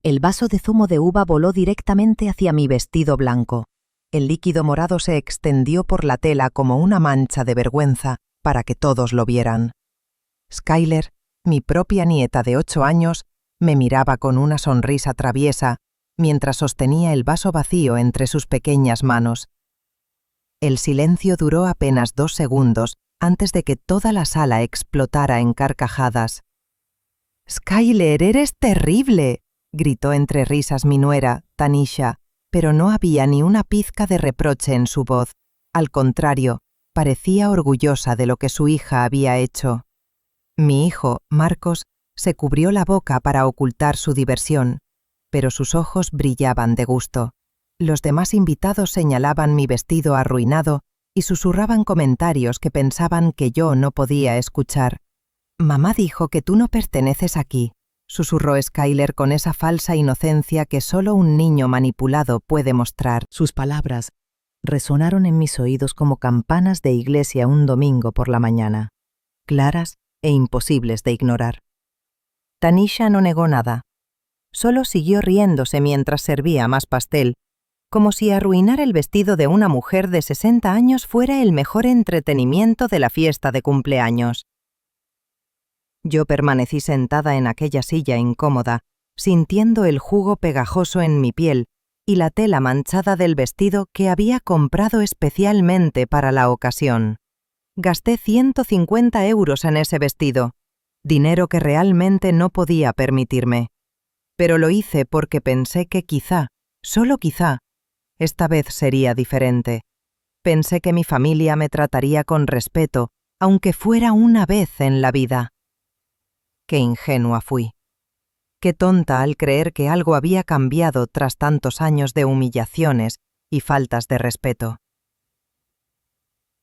El vaso de zumo de uva voló directamente hacia mi vestido blanco. El líquido morado se extendió por la tela como una mancha de vergüenza para que todos lo vieran. Skyler, mi propia nieta de 8 años, me miraba con una sonrisa traviesa mientras sostenía el vaso vacío entre sus pequeñas manos. El silencio duró apenas 2 segundos antes de que toda la sala explotara en carcajadas. «¡Skyler, eres terrible!», gritó entre risas mi nuera, Tanisha, pero no había ni una pizca de reproche en su voz. Al contrario, parecía orgullosa de lo que su hija había hecho. Mi hijo, Marcos, se cubrió la boca para ocultar su diversión, pero sus ojos brillaban de gusto. Los demás invitados señalaban mi vestido arruinado y susurraban comentarios que pensaban que yo no podía escuchar. «Mamá dijo que tú no perteneces aquí», susurró Skyler con esa falsa inocencia que solo un niño manipulado puede mostrar. Sus palabras resonaron en mis oídos como campanas de iglesia un domingo por la mañana, claras e imposibles de ignorar. Tanisha no negó nada. Solo siguió riéndose mientras servía más pastel, como si arruinar el vestido de una mujer de 60 años fuera el mejor entretenimiento de la fiesta de cumpleaños. Yo permanecí sentada en aquella silla incómoda, sintiendo el jugo pegajoso en mi piel y la tela manchada del vestido que había comprado especialmente para la ocasión. Gasté 150 euros en ese vestido, dinero que realmente no podía permitirme. Pero lo hice porque pensé que quizá, solo quizá, esta vez sería diferente. Pensé que mi familia me trataría con respeto, aunque fuera una vez en la vida. Qué ingenua fui. Qué tonta al creer que algo había cambiado tras tantos años de humillaciones y faltas de respeto.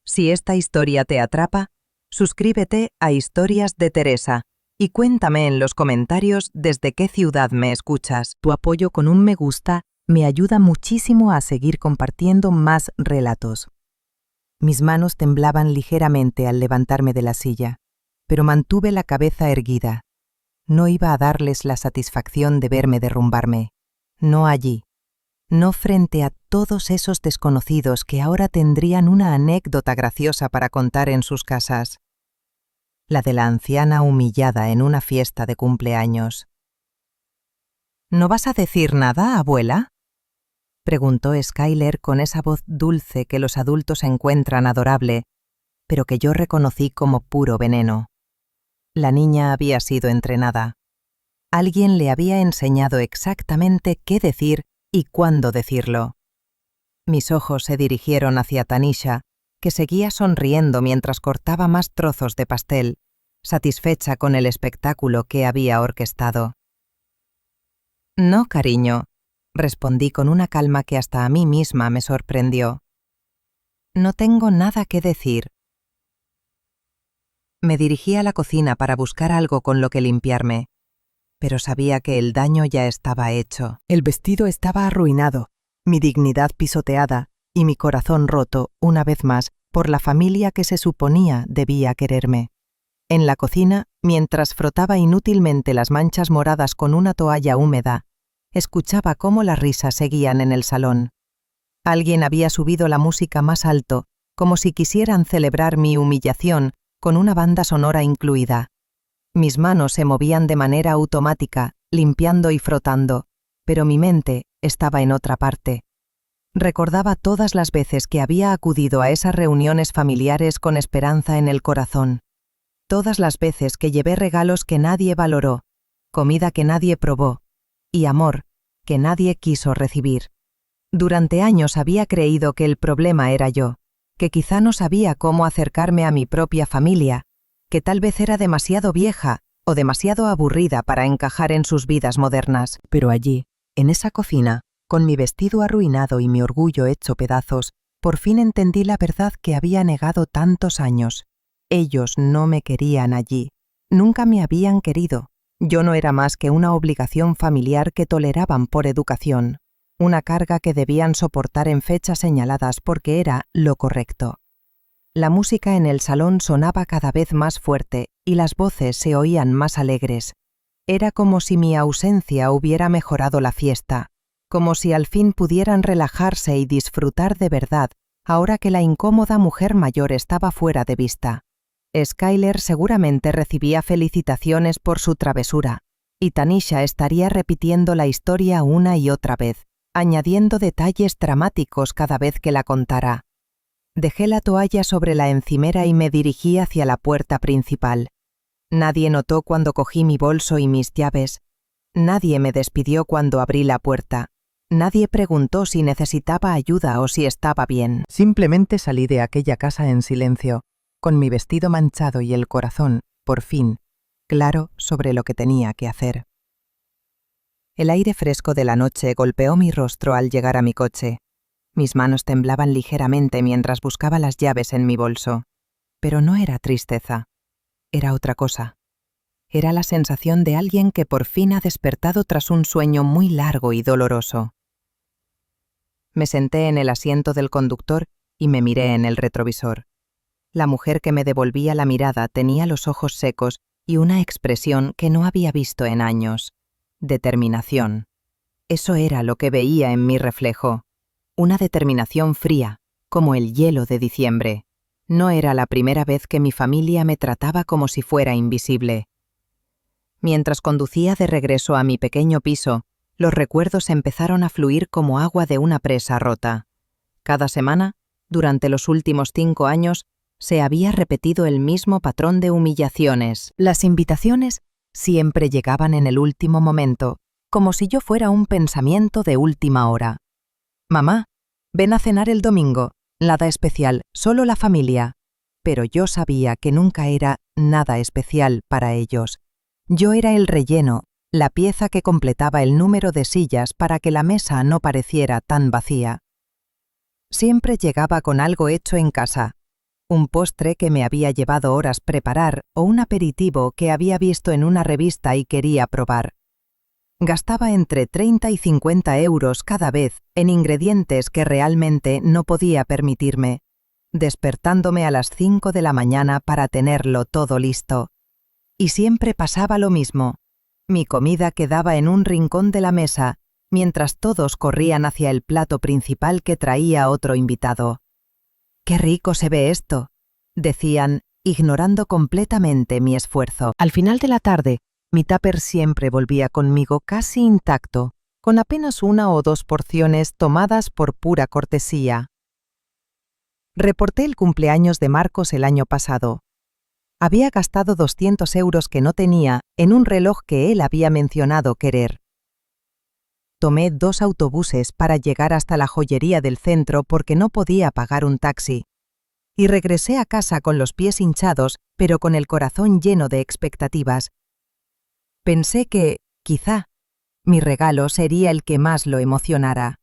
Si esta historia te atrapa, suscríbete a Historias de Teresa y cuéntame en los comentarios desde qué ciudad me escuchas. Tu apoyo con un me gusta me ayuda muchísimo a seguir compartiendo más relatos. Mis manos temblaban ligeramente al levantarme de la silla, pero mantuve la cabeza erguida. No iba a darles la satisfacción de verme derrumbarme. No allí. No frente a todos esos desconocidos que ahora tendrían una anécdota graciosa para contar en sus casas. La de la anciana humillada en una fiesta de cumpleaños. «¿No vas a decir nada, abuela?», preguntó Skyler con esa voz dulce que los adultos encuentran adorable, pero que yo reconocí como puro veneno. La niña había sido entrenada. Alguien le había enseñado exactamente qué decir y cuándo decirlo. Mis ojos se dirigieron hacia Tanisha, que seguía sonriendo mientras cortaba más trozos de pastel, satisfecha con el espectáculo que había orquestado. «No, cariño», respondí con una calma que hasta a mí misma me sorprendió. «No tengo nada que decir». Me dirigí a la cocina para buscar algo con lo que limpiarme, pero sabía que el daño ya estaba hecho. El vestido estaba arruinado, mi dignidad pisoteada y mi corazón roto, una vez más, por la familia que se suponía debía quererme. En la cocina, mientras frotaba inútilmente las manchas moradas con una toalla húmeda, escuchaba cómo las risas seguían en el salón. Alguien había subido la música más alto, como si quisieran celebrar mi humillación, con una banda sonora incluida. Mis manos se movían de manera automática, limpiando y frotando, pero mi mente estaba en otra parte. Recordaba todas las veces que había acudido a esas reuniones familiares con esperanza en el corazón. Todas las veces que llevé regalos que nadie valoró, comida que nadie probó, y amor que nadie quiso recibir. Durante años había creído que el problema era yo, que quizá no sabía cómo acercarme a mi propia familia, que tal vez era demasiado vieja o demasiado aburrida para encajar en sus vidas modernas. Pero allí, en esa cocina, con mi vestido arruinado y mi orgullo hecho pedazos, por fin entendí la verdad que había negado tantos años. Ellos no me querían allí. Nunca me habían querido. Yo no era más que una obligación familiar que toleraban por educación, una carga que debían soportar en fechas señaladas porque era lo correcto. La música en el salón sonaba cada vez más fuerte y las voces se oían más alegres. Era como si mi ausencia hubiera mejorado la fiesta, como si al fin pudieran relajarse y disfrutar de verdad, ahora que la incómoda mujer mayor estaba fuera de vista. Skyler seguramente recibía felicitaciones por su travesura, y Tanisha estaría repitiendo la historia una y otra vez, añadiendo detalles dramáticos cada vez que la contara. Dejé la toalla sobre la encimera y me dirigí hacia la puerta principal. Nadie notó cuando cogí mi bolso y mis llaves. Nadie me despidió cuando abrí la puerta. Nadie preguntó si necesitaba ayuda o si estaba bien. Simplemente salí de aquella casa en silencio, con mi vestido manchado y el corazón, por fin, claro sobre lo que tenía que hacer. El aire fresco de la noche golpeó mi rostro al llegar a mi coche. Mis manos temblaban ligeramente mientras buscaba las llaves en mi bolso. Pero no era tristeza. Era otra cosa. Era la sensación de alguien que por fin ha despertado tras un sueño muy largo y doloroso. Me senté en el asiento del conductor y me miré en el retrovisor. La mujer que me devolvía la mirada tenía los ojos secos y una expresión que no había visto en años. Determinación. Eso era lo que veía en mi reflejo. Una determinación fría, como el hielo de diciembre. No era la primera vez que mi familia me trataba como si fuera invisible. Mientras conducía de regreso a mi pequeño piso, los recuerdos empezaron a fluir como agua de una presa rota. Cada semana, durante los últimos 5 años, se había repetido el mismo patrón de humillaciones. Las invitaciones siempre llegaban en el último momento, como si yo fuera un pensamiento de última hora. «Mamá, ven a cenar el domingo. Nada especial, solo la familia». Pero yo sabía que nunca era nada especial para ellos. Yo era el relleno, la pieza que completaba el número de sillas para que la mesa no pareciera tan vacía. Siempre llegaba con algo hecho en casa. Un postre que me había llevado horas preparar o un aperitivo que había visto en una revista y quería probar. Gastaba entre 30 y 50 euros cada vez en ingredientes que realmente no podía permitirme, despertándome a las 5 de la mañana para tenerlo todo listo. Y siempre pasaba lo mismo. Mi comida quedaba en un rincón de la mesa, mientras todos corrían hacia el plato principal que traía otro invitado. «¡Qué rico se ve esto!», decían, ignorando completamente mi esfuerzo. Al final de la tarde, mi tupper siempre volvía conmigo casi intacto, con apenas 1 o 2 porciones tomadas por pura cortesía. Reporté el cumpleaños de Marcos el año pasado. Había gastado 200 euros que no tenía en un reloj que él había mencionado querer. Tomé 2 autobuses para llegar hasta la joyería del centro porque no podía pagar un taxi. Y regresé a casa con los pies hinchados, pero con el corazón lleno de expectativas. Pensé que, quizá, mi regalo sería el que más lo emocionara.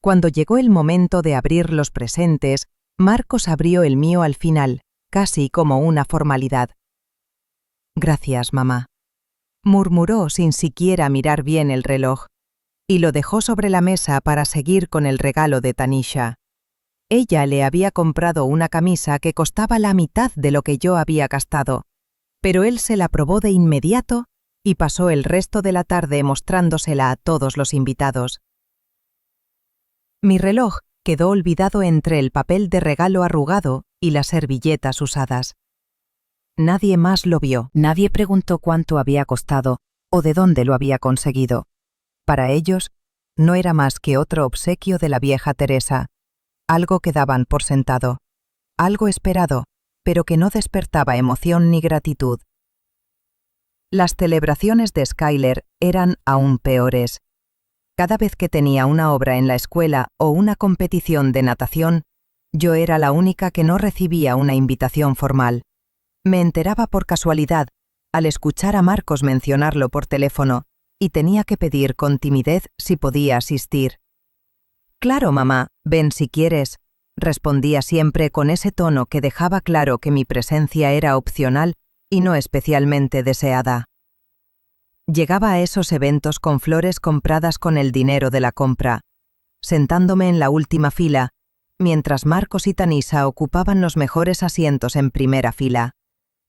Cuando llegó el momento de abrir los presentes, Marcos abrió el mío al final, casi como una formalidad. «Gracias, mamá», murmuró sin siquiera mirar bien el reloj, y lo dejó sobre la mesa para seguir con el regalo de Tanisha. Ella le había comprado una camisa que costaba la mitad de lo que yo había gastado, pero él se la probó de inmediato y pasó el resto de la tarde mostrándosela a todos los invitados. Mi reloj quedó olvidado entre el papel de regalo arrugado y las servilletas usadas. Nadie más lo vio. Nadie preguntó cuánto había costado o de dónde lo había conseguido. Para ellos, no era más que otro obsequio de la vieja Teresa, algo que daban por sentado, algo esperado, pero que no despertaba emoción ni gratitud. Las celebraciones de Skyler eran aún peores. Cada vez que tenía una obra en la escuela o una competición de natación, yo era la única que no recibía una invitación formal. Me enteraba por casualidad, al escuchar a Marcos mencionarlo por teléfono, y tenía que pedir con timidez si podía asistir. «Claro, mamá, ven si quieres», respondía siempre con ese tono que dejaba claro que mi presencia era opcional y no especialmente deseada. Llegaba a esos eventos con flores compradas con el dinero de la compra, sentándome en la última fila, mientras Marcos y Tanisha ocupaban los mejores asientos en primera fila.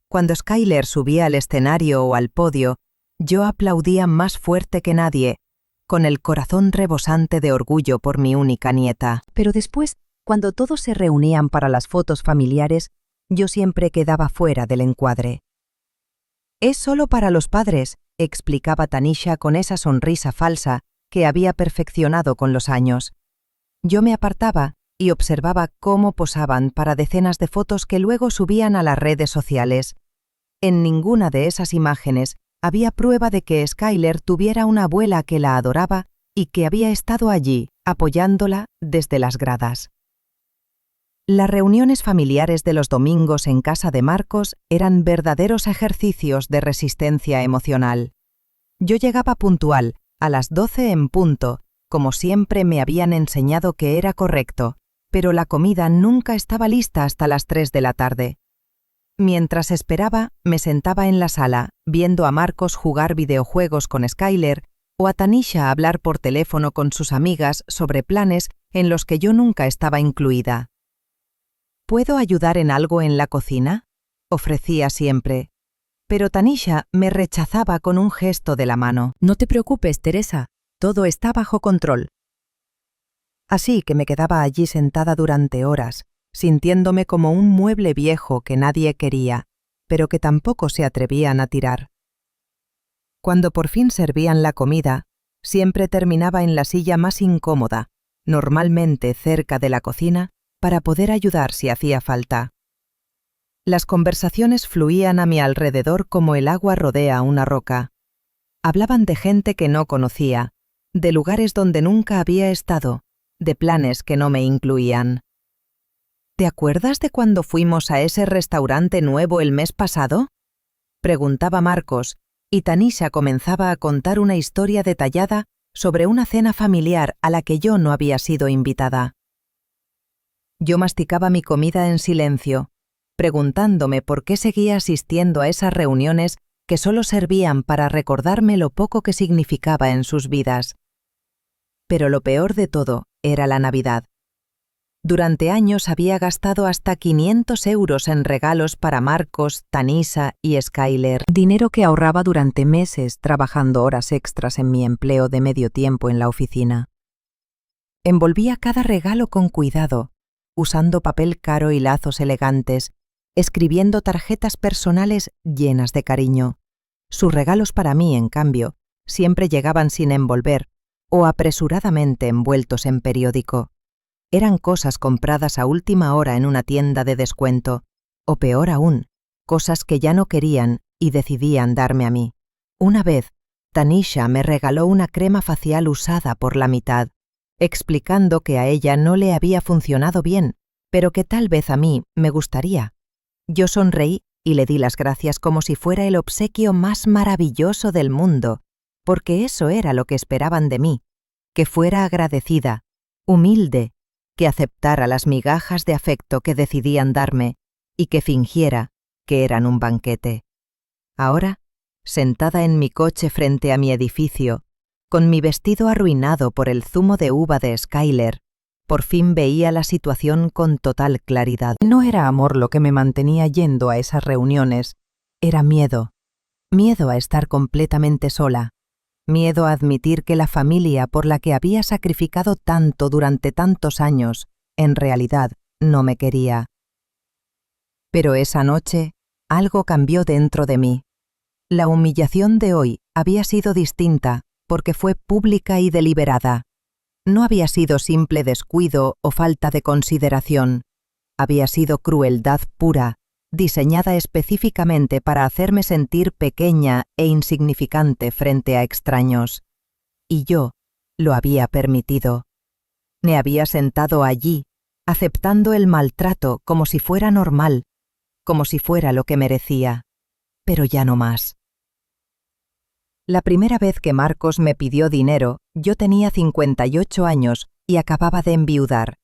Cuando Skyler subía al escenario o al podio, yo aplaudía más fuerte que nadie, con el corazón rebosante de orgullo por mi única nieta. Pero después, cuando todos se reunían para las fotos familiares, yo siempre quedaba fuera del encuadre. Es solo para los padres, explicaba Tanisha con esa sonrisa falsa que había perfeccionado con los años. Yo me apartaba y observaba cómo posaban para decenas de fotos que luego subían a las redes sociales. En ninguna de esas imágenes había prueba de que Skyler tuviera una abuela que la adoraba y que había estado allí, apoyándola desde las gradas. Las reuniones familiares de los domingos en casa de Marcos eran verdaderos ejercicios de resistencia emocional. Yo llegaba puntual, a las 12 en punto, como siempre me habían enseñado que era correcto, pero la comida nunca estaba lista hasta las 3 de la tarde. Mientras esperaba, me sentaba en la sala, viendo a Marcos jugar videojuegos con Skyler o a Tanisha hablar por teléfono con sus amigas sobre planes en los que yo nunca estaba incluida. ¿Puedo ayudar en algo en la cocina?, ofrecía siempre. Pero Tanisha me rechazaba con un gesto de la mano. No te preocupes, Teresa, todo está bajo control. Así que me quedaba allí sentada durante horas, sintiéndome como un mueble viejo que nadie quería, pero que tampoco se atrevían a tirar. Cuando por fin servían la comida, siempre terminaba en la silla más incómoda, normalmente cerca de la cocina, para poder ayudar si hacía falta. Las conversaciones fluían a mi alrededor como el agua rodea una roca. Hablaban de gente que no conocía, de lugares donde nunca había estado, de planes que no me incluían. ¿Te acuerdas de cuando fuimos a ese restaurante nuevo el mes pasado?, preguntaba Marcos, y Tanisha comenzaba a contar una historia detallada sobre una cena familiar a la que yo no había sido invitada. Yo masticaba mi comida en silencio, preguntándome por qué seguía asistiendo a esas reuniones que solo servían para recordarme lo poco que significaba en sus vidas. Pero lo peor de todo era la Navidad. Durante años había gastado hasta 500 euros en regalos para Marcos, Tanisha y Skyler. Dinero que ahorraba durante meses trabajando horas extras en mi empleo de medio tiempo en la oficina. Envolvía cada regalo con cuidado, usando papel caro y lazos elegantes, escribiendo tarjetas personales llenas de cariño. Sus regalos para mí, en cambio, siempre llegaban sin envolver o apresuradamente envueltos en periódico. Eran cosas compradas a última hora en una tienda de descuento, o peor aún, cosas que ya no querían y decidían darme a mí. Una vez, Tanisha me regaló una crema facial usada por la mitad, explicando que a ella no le había funcionado bien, pero que tal vez a mí me gustaría. Yo sonreí y le di las gracias como si fuera el obsequio más maravilloso del mundo, porque eso era lo que esperaban de mí, que fuera agradecida, humilde, que aceptara las migajas de afecto que decidían darme y que fingiera que eran un banquete. Ahora, sentada en mi coche frente a mi edificio, con mi vestido arruinado por el zumo de uva de Skyler, por fin veía la situación con total claridad. No era amor lo que me mantenía yendo a esas reuniones, era miedo. Miedo a estar completamente sola. Miedo a admitir que la familia por la que había sacrificado tanto durante tantos años, en realidad, no me quería. Pero esa noche, algo cambió dentro de mí. La humillación de hoy había sido distinta porque fue pública y deliberada. No había sido simple descuido o falta de consideración. Había sido crueldad pura, diseñada específicamente para hacerme sentir pequeña e insignificante frente a extraños. Y yo lo había permitido. Me había sentado allí, aceptando el maltrato como si fuera normal, como si fuera lo que merecía, pero ya no más. La primera vez que Marcos me pidió dinero, yo tenía 58 años y acababa de enviudar.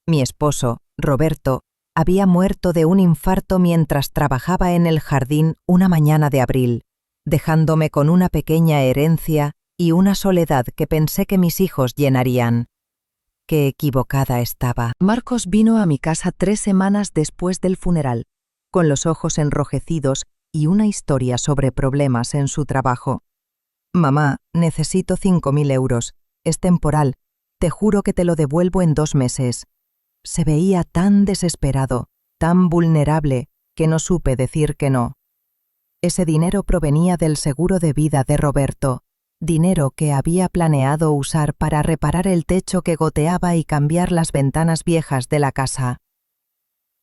Mi esposo, Roberto, había muerto de un infarto mientras trabajaba en el jardín una mañana de abril, dejándome con una pequeña herencia y una soledad que pensé que mis hijos llenarían. Qué equivocada estaba. Marcos vino a mi casa 3 semanas después del funeral, con los ojos enrojecidos y una historia sobre problemas en su trabajo. «Mamá, necesito 5.000 euros. Es temporal. Te juro que te lo devuelvo en 2 meses». Se veía tan desesperado, tan vulnerable, que no supe decir que no. Ese dinero provenía del seguro de vida de Roberto, dinero que había planeado usar para reparar el techo que goteaba y cambiar las ventanas viejas de la casa.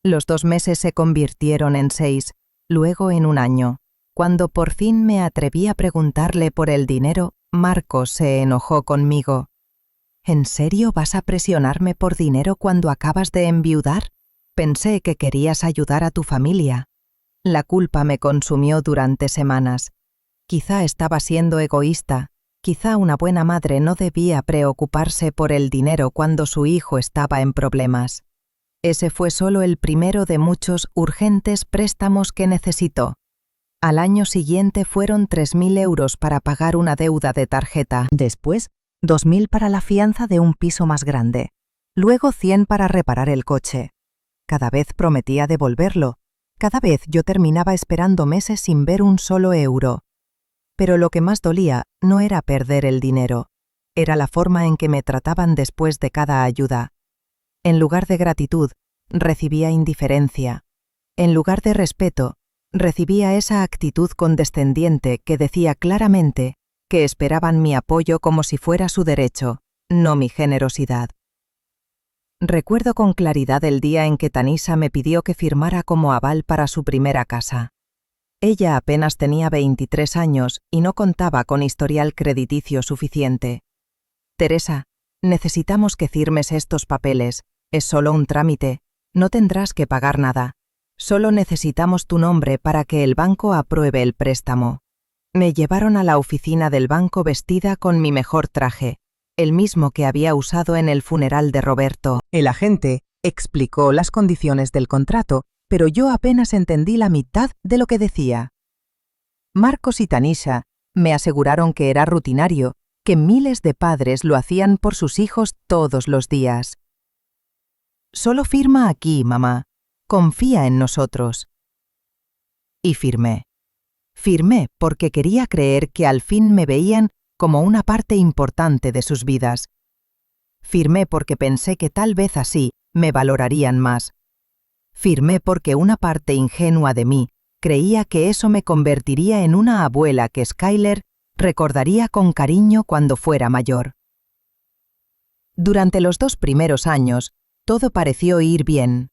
Los 2 meses se convirtieron en 6, luego en 1 año. Cuando por fin me atreví a preguntarle por el dinero, Marcos se enojó conmigo. «¿En serio vas a presionarme por dinero cuando acabas de enviudar? Pensé que querías ayudar a tu familia». La culpa me consumió durante semanas. Quizá estaba siendo egoísta, quizá una buena madre no debía preocuparse por el dinero cuando su hijo estaba en problemas. Ese fue solo el primero de muchos urgentes préstamos que necesitó. Al año siguiente fueron 3.000 euros para pagar una deuda de tarjeta. Después, 2.000 para la fianza de un piso más grande. Luego 100 para reparar el coche. Cada vez prometía devolverlo. Cada vez yo terminaba esperando meses sin ver un solo euro. Pero lo que más dolía no era perder el dinero, era la forma en que me trataban después de cada ayuda. En lugar de gratitud, recibía indiferencia. En lugar de respeto, recibía esa actitud condescendiente que decía claramente que esperaban mi apoyo como si fuera su derecho, no mi generosidad. Recuerdo con claridad el día en que Tanisha me pidió que firmara como aval para su primera casa. Ella apenas tenía 23 años y no contaba con historial crediticio suficiente. «Teresa, necesitamos que firmes estos papeles. Es solo un trámite. No tendrás que pagar nada. Solo necesitamos tu nombre para que el banco apruebe el préstamo». Me llevaron a la oficina del banco vestida con mi mejor traje, el mismo que había usado en el funeral de Roberto. El agente explicó las condiciones del contrato, pero yo apenas entendí la mitad de lo que decía. Marcos y Tanisha me aseguraron que era rutinario, que miles de padres lo hacían por sus hijos todos los días. «Solo firma aquí, mamá. Confía en nosotros». Y firmé. Firmé porque quería creer que al fin me veían como una parte importante de sus vidas. Firmé porque pensé que tal vez así me valorarían más. Firmé porque una parte ingenua de mí creía que eso me convertiría en una abuela que Skyler recordaría con cariño cuando fuera mayor. Durante los 2 primeros años, todo pareció ir bien.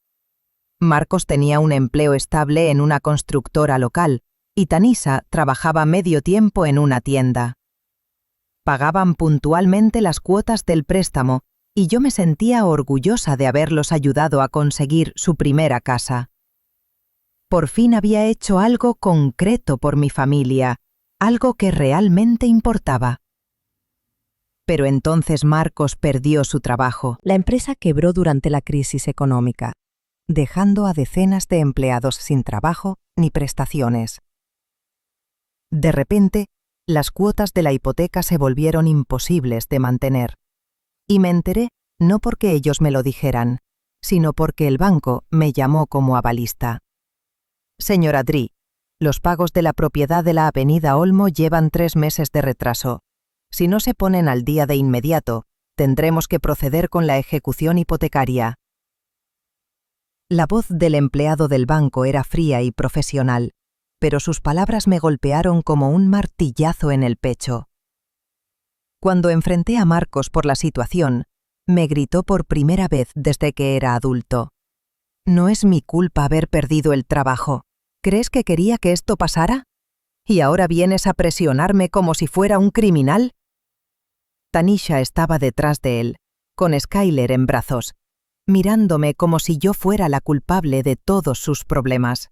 Marcos tenía un empleo estable en una constructora local y Tanisha trabajaba medio tiempo en una tienda. Pagaban puntualmente las cuotas del préstamo y yo me sentía orgullosa de haberlos ayudado a conseguir su primera casa. Por fin había hecho algo concreto por mi familia, algo que realmente importaba. Pero entonces Marcos perdió su trabajo. La empresa quebró durante la crisis económica, dejando a decenas de empleados sin trabajo ni prestaciones. De repente, las cuotas de la hipoteca se volvieron imposibles de mantener. Y me enteré no porque ellos me lo dijeran, sino porque el banco me llamó como avalista. «Señora Dri, los pagos de la propiedad de la avenida Olmo llevan 3 meses de retraso. Si no se ponen al día de inmediato, tendremos que proceder con la ejecución hipotecaria». La voz del empleado del banco era fría y profesional, pero sus palabras me golpearon como un martillazo en el pecho. Cuando enfrenté a Marcos por la situación, me gritó por primera vez desde que era adulto. «No es mi culpa haber perdido el trabajo. ¿Crees que quería que esto pasara? ¿Y ahora vienes a presionarme como si fuera un criminal?» Tanisha estaba detrás de él, con Skyler en brazos, mirándome como si yo fuera la culpable de todos sus problemas.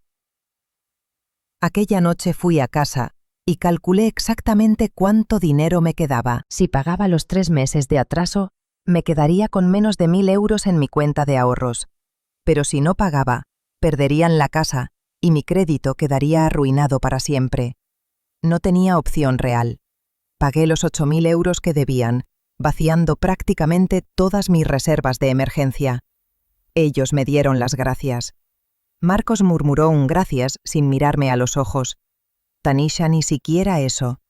Aquella noche fui a casa y calculé exactamente cuánto dinero me quedaba. Si pagaba los 3 meses de atraso, me quedaría con menos de 1.000 euros en mi cuenta de ahorros. Pero si no pagaba, perderían la casa y mi crédito quedaría arruinado para siempre. No tenía opción real. Pagué los 8.000 euros que debían, vaciando prácticamente todas mis reservas de emergencia. Ellos me dieron las gracias. Marcos murmuró un gracias sin mirarme a los ojos. Tanisha ni siquiera eso.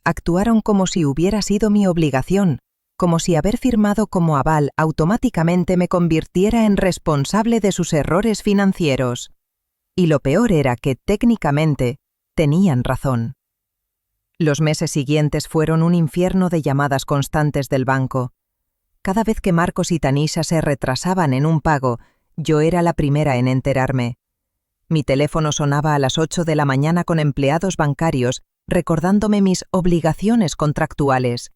Actuaron como si hubiera sido mi obligación, como si haber firmado como aval automáticamente me convirtiera en responsable de sus errores financieros. Y lo peor era que, técnicamente, tenían razón. Los meses siguientes fueron un infierno de llamadas constantes del banco. Cada vez que Marcos y Tanisha se retrasaban en un pago, yo era la primera en enterarme. Mi teléfono sonaba a las 8 de la mañana con empleados bancarios recordándome mis obligaciones contractuales,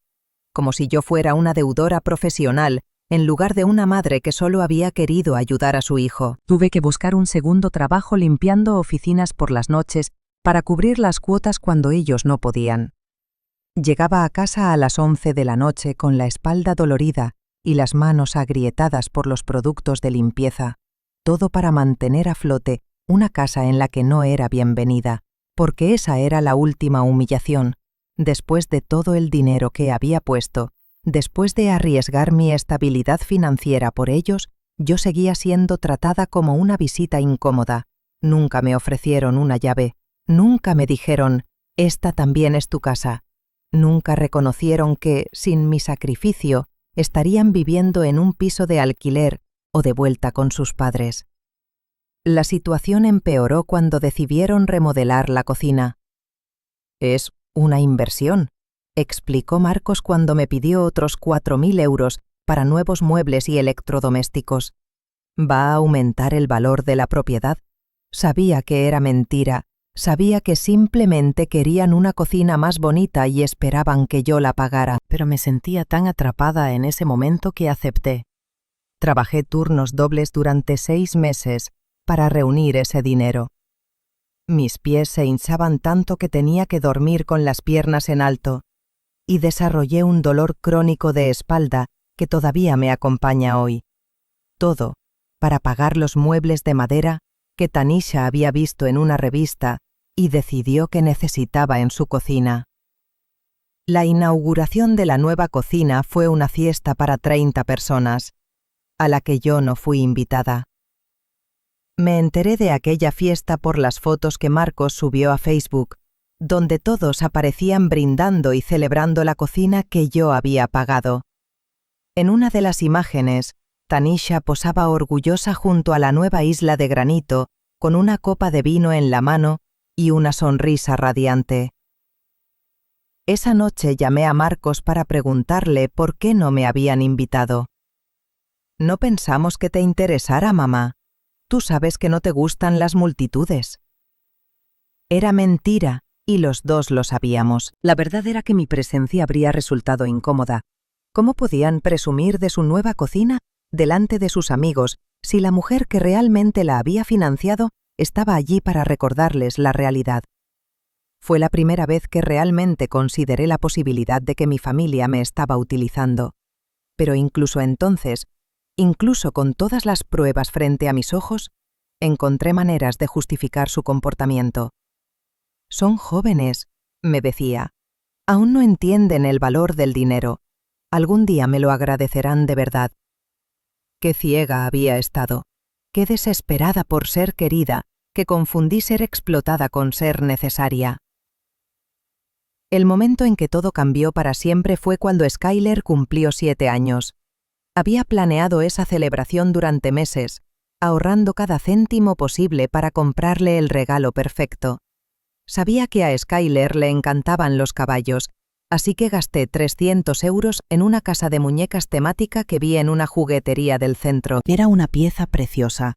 como si yo fuera una deudora profesional en lugar de una madre que solo había querido ayudar a su hijo. Tuve que buscar un segundo trabajo limpiando oficinas por las noches para cubrir las cuotas cuando ellos no podían. Llegaba a casa a las 11 de la noche con la espalda dolorida y las manos agrietadas por los productos de limpieza, todo para mantener a flote una casa en la que no era bienvenida, porque esa era la última humillación, después de todo el dinero que había puesto. Después de arriesgar mi estabilidad financiera por ellos, yo seguía siendo tratada como una visita incómoda. Nunca me ofrecieron una llave, nunca me dijeron, esta también es tu casa. Nunca reconocieron que, sin mi sacrificio, estarían viviendo en un piso de alquiler o de vuelta con sus padres. La situación empeoró cuando decidieron remodelar la cocina. Es una inversión, explicó Marcos cuando me pidió otros 4.000 euros para nuevos muebles y electrodomésticos. ¿Va a aumentar el valor de la propiedad? Sabía que era mentira, sabía que simplemente querían una cocina más bonita y esperaban que yo la pagara, pero me sentía tan atrapada en ese momento que acepté. Trabajé turnos dobles durante 6 meses para reunir ese dinero. Mis pies se hinchaban tanto que tenía que dormir con las piernas en alto, y desarrollé un dolor crónico de espalda que todavía me acompaña hoy. Todo para pagar los muebles de madera que Tanisha había visto en una revista y decidió que necesitaba en su cocina. La inauguración de la nueva cocina fue una fiesta para 30 personas, a la que yo no fui invitada. Me enteré de aquella fiesta por las fotos que Marcos subió a Facebook, donde todos aparecían brindando y celebrando la cocina que yo había pagado. En una de las imágenes, Tanisha posaba orgullosa junto a la nueva isla de granito, con una copa de vino en la mano y una sonrisa radiante. Esa noche llamé a Marcos para preguntarle por qué no me habían invitado. «No pensamos que te interesara, mamá. Tú sabes que no te gustan las multitudes». Era mentira, y los dos lo sabíamos. La verdad era que mi presencia habría resultado incómoda. ¿Cómo podían presumir de su nueva cocina delante de sus amigos si la mujer que realmente la había financiado estaba allí para recordarles la realidad? Fue la primera vez que realmente consideré la posibilidad de que mi familia me estaba utilizando. Pero incluso entonces, incluso con todas las pruebas frente a mis ojos, encontré maneras de justificar su comportamiento. «Son jóvenes», me decía. «Aún no entienden el valor del dinero. Algún día me lo agradecerán de verdad». Qué ciega había estado. Qué desesperada por ser querida, que confundí ser explotada con ser necesaria. El momento en que todo cambió para siempre fue cuando Skyler cumplió 7 años. Había planeado esa celebración durante meses, ahorrando cada céntimo posible para comprarle el regalo perfecto. Sabía que a Skyler le encantaban los caballos, así que gasté 300 euros en una casa de muñecas temática que vi en una juguetería del centro. Era una pieza preciosa,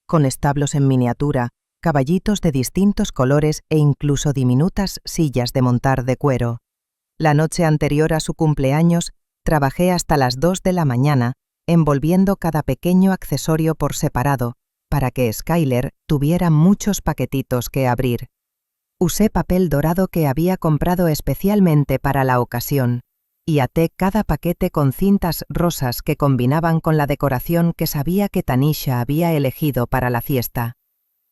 con establos en miniatura, caballitos de distintos colores e incluso diminutas sillas de montar de cuero. La noche anterior a su cumpleaños, trabajé hasta las 2 de la mañana, envolviendo cada pequeño accesorio por separado, para que Skyler tuviera muchos paquetitos que abrir. Usé papel dorado que había comprado especialmente para la ocasión, y até cada paquete con cintas rosas que combinaban con la decoración que sabía que Tanisha había elegido para la fiesta.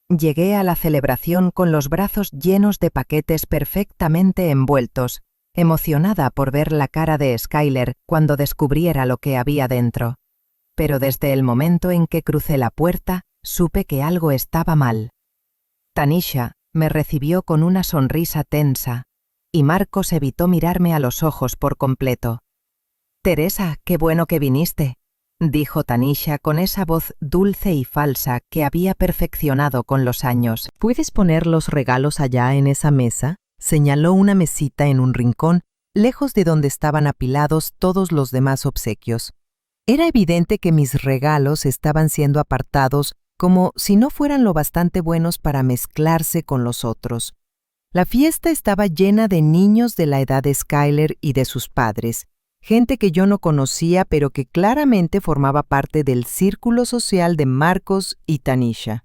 Llegué a la celebración con los brazos llenos de paquetes perfectamente envueltos, emocionada por ver la cara de Skyler cuando descubriera lo que había dentro. Pero desde el momento en que crucé la puerta, supe que algo estaba mal. Tanisha me recibió con una sonrisa tensa, y Marcos evitó mirarme a los ojos por completo. «Teresa, qué bueno que viniste», dijo Tanisha con esa voz dulce y falsa que había perfeccionado con los años. ¿Puedes poner los regalos allá en esa mesa? Señaló una mesita en un rincón, lejos de donde estaban apilados todos los demás obsequios. Era evidente que mis regalos estaban siendo apartados como si no fueran lo bastante buenos para mezclarse con los otros. La fiesta estaba llena de niños de la edad de Skyler y de sus padres, gente que yo no conocía pero que claramente formaba parte del círculo social de Marcos y Tanisha.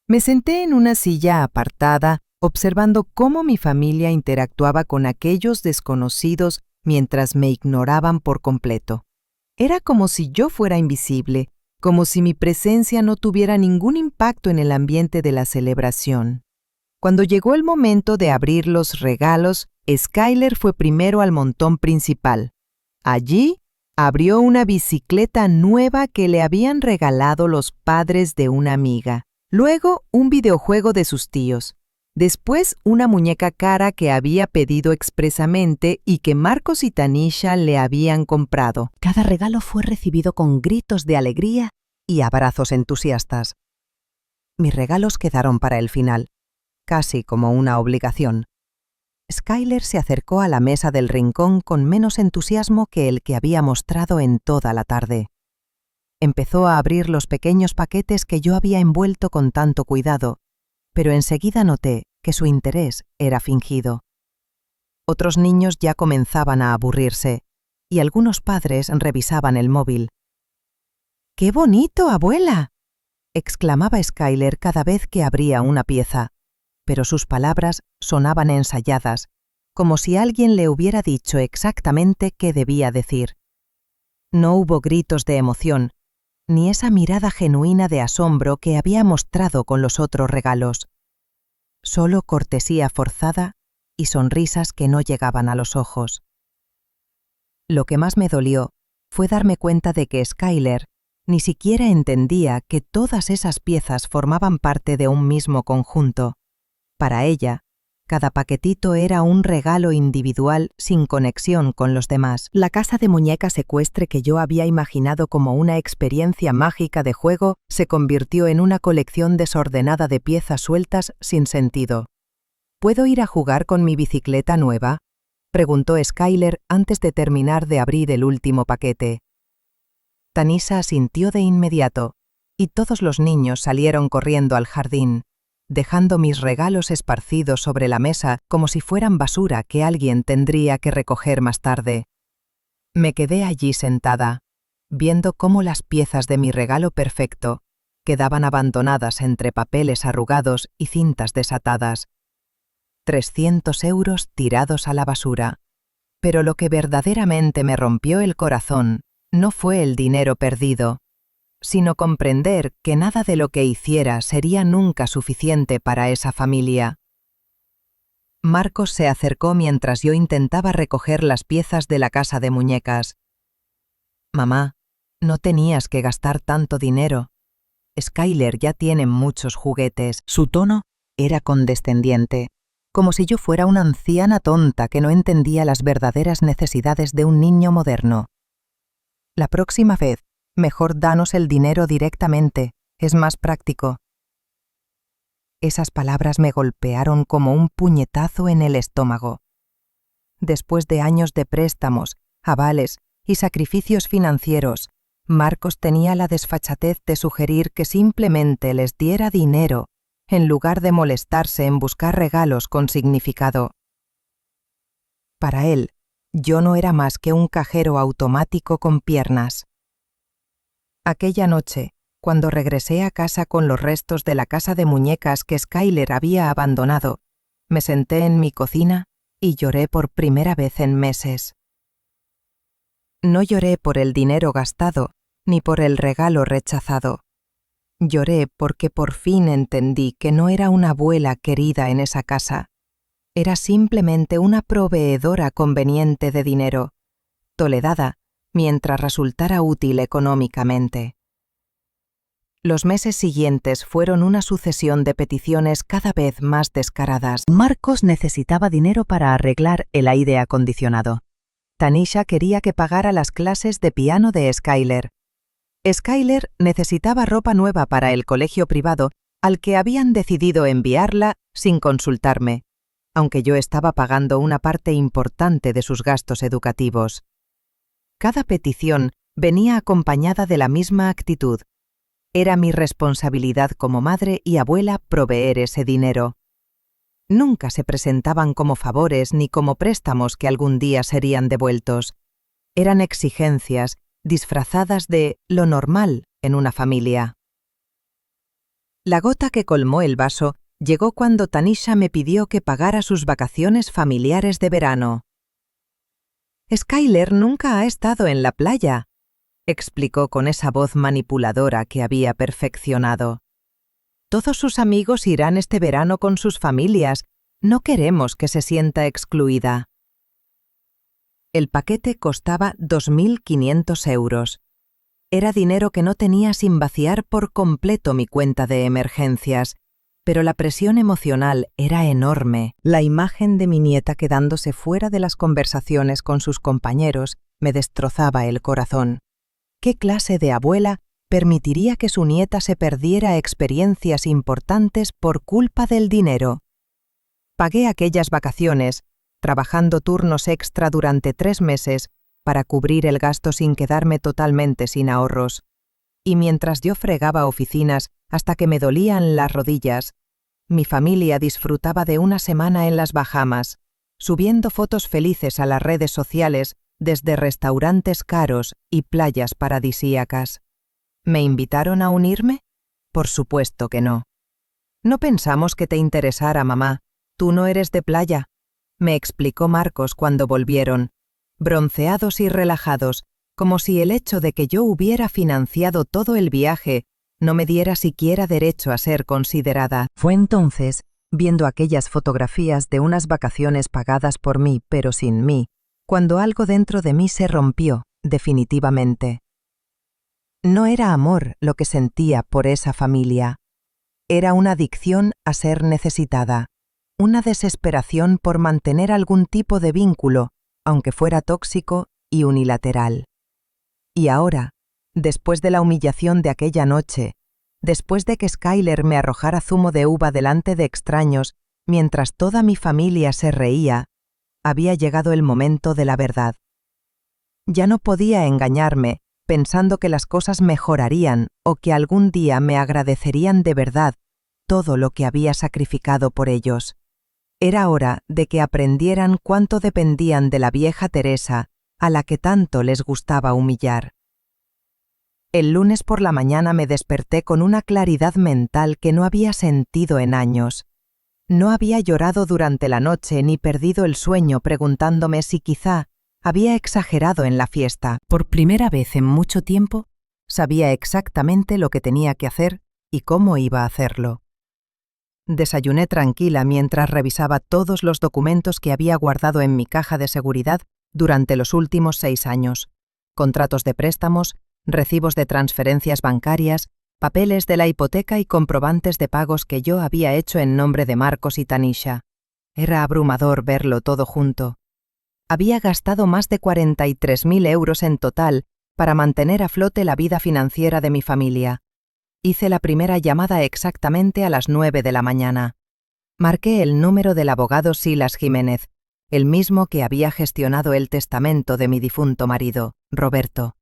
Me senté en una silla apartada, observando cómo mi familia interactuaba con aquellos desconocidos mientras me ignoraban por completo. Era como si yo fuera invisible, como si mi presencia no tuviera ningún impacto en el ambiente de la celebración. Cuando llegó el momento de abrir los regalos, Skyler fue primero al montón principal. Allí, abrió una bicicleta nueva que le habían regalado los padres de una amiga. Luego, un videojuego de sus tíos. Después, una muñeca cara que había pedido expresamente y que Marcos y Tanisha le habían comprado. Cada regalo fue recibido con gritos de alegría y abrazos entusiastas. Mis regalos quedaron para el final, casi como una obligación. Skyler se acercó a la mesa del rincón con menos entusiasmo que el que había mostrado en toda la tarde. Empezó a abrir los pequeños paquetes que yo había envuelto con tanto cuidado, pero enseguida noté que su interés era fingido. Otros niños ya comenzaban a aburrirse, y algunos padres revisaban el móvil. «¡Qué bonito, abuela!», exclamaba Skyler cada vez que abría una pieza, pero sus palabras sonaban ensayadas, como si alguien le hubiera dicho exactamente qué debía decir. No hubo gritos de emoción, ni esa mirada genuina de asombro que había mostrado con los otros regalos. Solo cortesía forzada y sonrisas que no llegaban a los ojos. Lo que más me dolió fue darme cuenta de que Skyler ni siquiera entendía que todas esas piezas formaban parte de un mismo conjunto. Para ella, cada paquetito era un regalo individual sin conexión con los demás. La casa de muñecas ecuestre que yo había imaginado como una experiencia mágica de juego se convirtió en una colección desordenada de piezas sueltas sin sentido. ¿Puedo ir a jugar con mi bicicleta nueva?, preguntó Skyler antes de terminar de abrir el último paquete. Tanisha asintió de inmediato, y todos los niños salieron corriendo al jardín, dejando mis regalos esparcidos sobre la mesa como si fueran basura que alguien tendría que recoger más tarde. Me quedé allí sentada, viendo cómo las piezas de mi regalo perfecto quedaban abandonadas entre papeles arrugados y cintas desatadas. 300 euros tirados a la basura. Pero lo que verdaderamente me rompió el corazón no fue el dinero perdido, sino comprender que nada de lo que hiciera sería nunca suficiente para esa familia. Marcos se acercó mientras yo intentaba recoger las piezas de la casa de muñecas. «Mamá, no tenías que gastar tanto dinero. Skyler ya tiene muchos juguetes». Su tono era condescendiente, como si yo fuera una anciana tonta que no entendía las verdaderas necesidades de un niño moderno. «La próxima vez, mejor danos el dinero directamente, es más práctico». Esas palabras me golpearon como un puñetazo en el estómago. Después de años de préstamos, avales y sacrificios financieros, Marcos tenía la desfachatez de sugerir que simplemente les diera dinero, en lugar de molestarse en buscar regalos con significado. Para él, yo no era más que un cajero automático con piernas. Aquella noche, cuando regresé a casa con los restos de la casa de muñecas que Skyler había abandonado, me senté en mi cocina y lloré por primera vez en meses. No lloré por el dinero gastado, ni por el regalo rechazado. Lloré porque por fin entendí que no era una abuela querida en esa casa. Era simplemente una proveedora conveniente de dinero, toledada mientras resultara útil económicamente. Los meses siguientes fueron una sucesión de peticiones cada vez más descaradas. Marcos necesitaba dinero para arreglar el aire acondicionado. Tanisha quería que pagara las clases de piano de Skyler. Skyler necesitaba ropa nueva para el colegio privado al que habían decidido enviarla sin consultarme, aunque yo estaba pagando una parte importante de sus gastos educativos. Cada petición venía acompañada de la misma actitud. Era mi responsabilidad como madre y abuela proveer ese dinero. Nunca se presentaban como favores ni como préstamos que algún día serían devueltos. Eran exigencias disfrazadas de lo normal en una familia. La gota que colmó el vaso llegó cuando Tanisha me pidió que pagara sus vacaciones familiares de verano. «Skyler nunca ha estado en la playa», explicó con esa voz manipuladora que había perfeccionado. «Todos sus amigos irán este verano con sus familias. No queremos que se sienta excluida». El paquete costaba 2.500 euros. Era dinero que no tenía sin vaciar por completo mi cuenta de emergencias, pero la presión emocional era enorme. La imagen de mi nieta quedándose fuera de las conversaciones con sus compañeros me destrozaba el corazón. ¿Qué clase de abuela permitiría que su nieta se perdiera experiencias importantes por culpa del dinero? Pagué aquellas vacaciones, trabajando turnos extra durante 3 meses para cubrir el gasto sin quedarme totalmente sin ahorros. Y mientras yo fregaba oficinas hasta que me dolían las rodillas, mi familia disfrutaba de una semana en las Bahamas, subiendo fotos felices a las redes sociales desde restaurantes caros y playas paradisíacas. ¿Me invitaron a unirme? Por supuesto que no. «No pensamos que te interesara, mamá. Tú no eres de playa», me explicó Marcos cuando volvieron, bronceados y relajados, como si el hecho de que yo hubiera financiado todo el viaje no me diera siquiera derecho a ser considerada. Fue entonces, viendo aquellas fotografías de unas vacaciones pagadas por mí pero sin mí, cuando algo dentro de mí se rompió, definitivamente. No era amor lo que sentía por esa familia. Era una adicción a ser necesitada, una desesperación por mantener algún tipo de vínculo, aunque fuera tóxico y unilateral. Y ahora, después de la humillación de aquella noche, después de que Skyler me arrojara zumo de uva delante de extraños mientras toda mi familia se reía, había llegado el momento de la verdad. Ya no podía engañarme pensando que las cosas mejorarían o que algún día me agradecerían de verdad todo lo que había sacrificado por ellos. Era hora de que aprendieran cuánto dependían de la vieja Teresa, a la que tanto les gustaba humillar. El lunes por la mañana me desperté con una claridad mental que no había sentido en años. No había llorado durante la noche ni perdido el sueño preguntándome si quizá había exagerado en la fiesta. Por primera vez en mucho tiempo, sabía exactamente lo que tenía que hacer y cómo iba a hacerlo. Desayuné tranquila mientras revisaba todos los documentos que había guardado en mi caja de seguridad durante los últimos 6 años. Contratos de préstamos, recibos de transferencias bancarias, papeles de la hipoteca y comprobantes de pagos que yo había hecho en nombre de Marcos y Tanisha. Era abrumador verlo todo junto. Había gastado más de 43.000 euros en total para mantener a flote la vida financiera de mi familia. Hice la primera llamada exactamente a las 9 de la mañana. Marqué el número del abogado Silas Jiménez, el mismo que había gestionado el testamento de mi difunto marido, Roberto.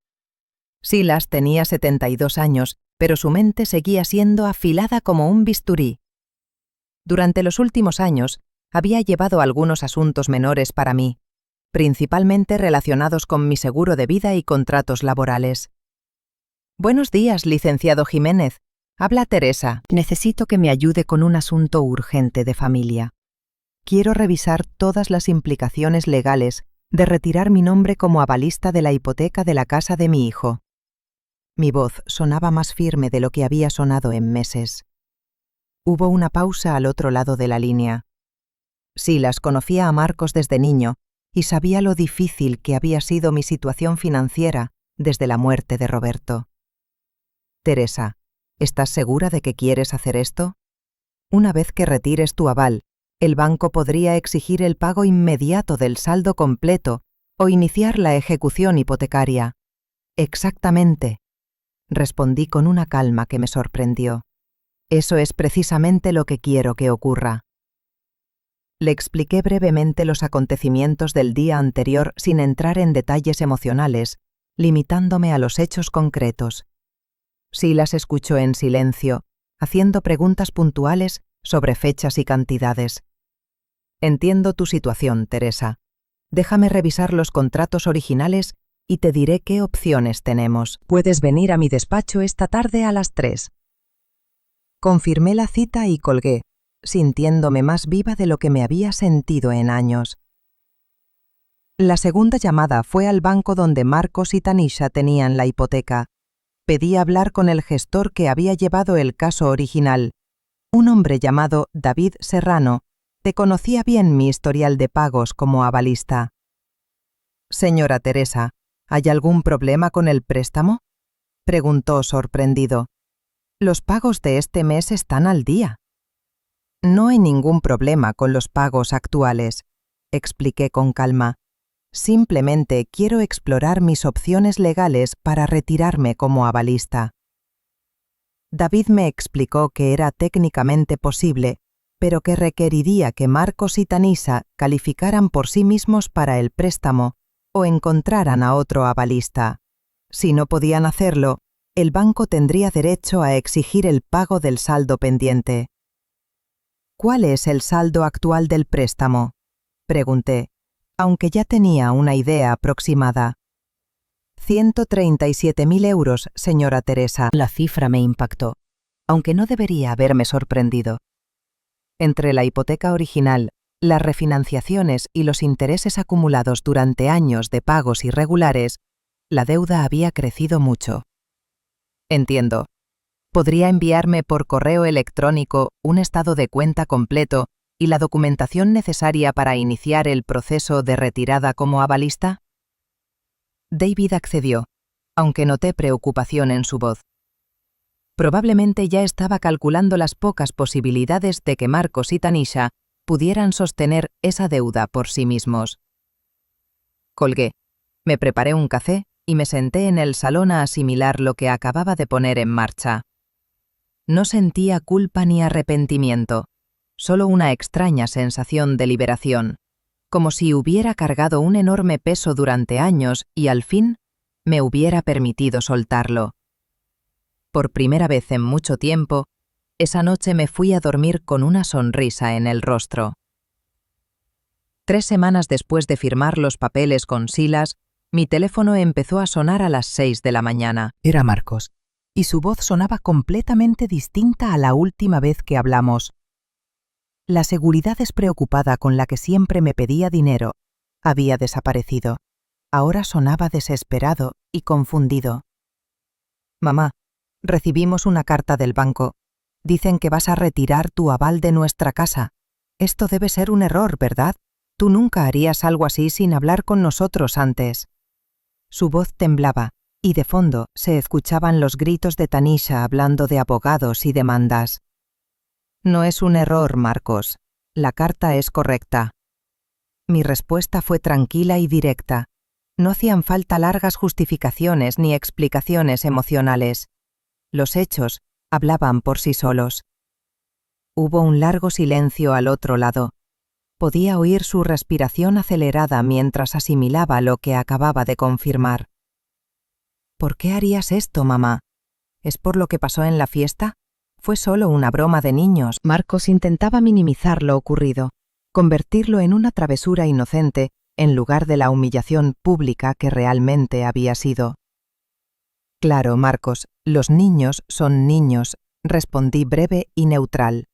Silas tenía 72 años, pero su mente seguía siendo afilada como un bisturí. Durante los últimos años, había llevado algunos asuntos menores para mí, principalmente relacionados con mi seguro de vida y contratos laborales. «Buenos días, licenciado Jiménez. Habla Teresa. Necesito que me ayude con un asunto urgente de familia. Quiero revisar todas las implicaciones legales de retirar mi nombre como avalista de la hipoteca de la casa de mi hijo». Mi voz sonaba más firme de lo que había sonado en meses. Hubo una pausa al otro lado de la línea. Silas conocía a Marcos desde niño y sabía lo difícil que había sido mi situación financiera desde la muerte de Roberto. «Teresa, ¿Estás segura de que quieres hacer esto? Una vez que retires tu aval, el banco podría exigir el pago inmediato del saldo completo o iniciar la ejecución hipotecaria. Exactamente, respondí con una calma que me sorprendió. Eso es precisamente lo que quiero que ocurra. Le expliqué brevemente los acontecimientos del día anterior sin entrar en detalles emocionales, limitándome a los hechos concretos. Silas escuchó en silencio, haciendo preguntas puntuales sobre fechas y cantidades. Entiendo tu situación, Teresa. Déjame revisar los contratos originales y te diré qué opciones tenemos. Puedes venir a mi despacho esta tarde a las 3. Confirmé la cita y colgué, sintiéndome más viva de lo que me había sentido en años. La segunda llamada fue al banco donde Marcos y Tanisha tenían la hipoteca. Pedí hablar con el gestor que había llevado el caso original, un hombre llamado David Serrano, que conocía bien mi historial de pagos como avalista. Señora Teresa, ¿hay algún problema con el préstamo?, preguntó sorprendido. Los pagos de este mes están al día. No hay ningún problema con los pagos actuales, expliqué con calma. Simplemente quiero explorar mis opciones legales para retirarme como avalista. David me explicó que era técnicamente posible, pero que requeriría que Marcos y Tanisha calificaran por sí mismos para el préstamo o encontraran a otro avalista. Si no podían hacerlo, el banco tendría derecho a exigir el pago del saldo pendiente. ¿Cuál es el saldo actual del préstamo?, pregunté, aunque ya tenía una idea aproximada. 137.000 euros, señora Teresa. La cifra me impactó, aunque no debería haberme sorprendido. Entre la hipoteca original, las refinanciaciones y los intereses acumulados durante años de pagos irregulares, la deuda había crecido mucho. Entiendo. ¿Podría enviarme por correo electrónico un estado de cuenta completo y la documentación necesaria para iniciar el proceso de retirada como avalista? David accedió, aunque noté preocupación en su voz. Probablemente ya estaba calculando las pocas posibilidades de que Marcos y Tanisha pudieran sostener esa deuda por sí mismos. Colgué, me preparé un café y me senté en el salón a asimilar lo que acababa de poner en marcha. No sentía culpa ni arrepentimiento, solo una extraña sensación de liberación, como si hubiera cargado un enorme peso durante años y al fin me hubiera permitido soltarlo. Por primera vez en mucho tiempo, esa noche me fui a dormir con una sonrisa en el rostro. 3 semanas después de firmar los papeles con Silas, mi teléfono empezó a sonar a las 6 de la mañana. Era Marcos, y su voz sonaba completamente distinta a la última vez que hablamos. La seguridad despreocupada con la que siempre me pedía dinero había desaparecido. Ahora sonaba desesperado y confundido. Mamá, recibimos una carta del banco. Dicen que vas a retirar tu aval de nuestra casa. Esto debe ser un error, ¿verdad? Tú nunca harías algo así sin hablar con nosotros antes. Su voz temblaba, y de fondo se escuchaban los gritos de Tanisha hablando de abogados y demandas. No es un error, Marcos. La carta es correcta. Mi respuesta fue tranquila y directa. No hacían falta largas justificaciones ni explicaciones emocionales. Los hechos hablaban por sí solos. Hubo un largo silencio al otro lado. Podía oír su respiración acelerada mientras asimilaba lo que acababa de confirmar. ¿Por qué harías esto, mamá? ¿Es por lo que pasó en la fiesta? Fue solo una broma de niños. Marcos intentaba minimizar lo ocurrido, convertirlo en una travesura inocente en lugar de la humillación pública que realmente había sido. Claro, Marcos, los niños son niños, respondí breve y neutral.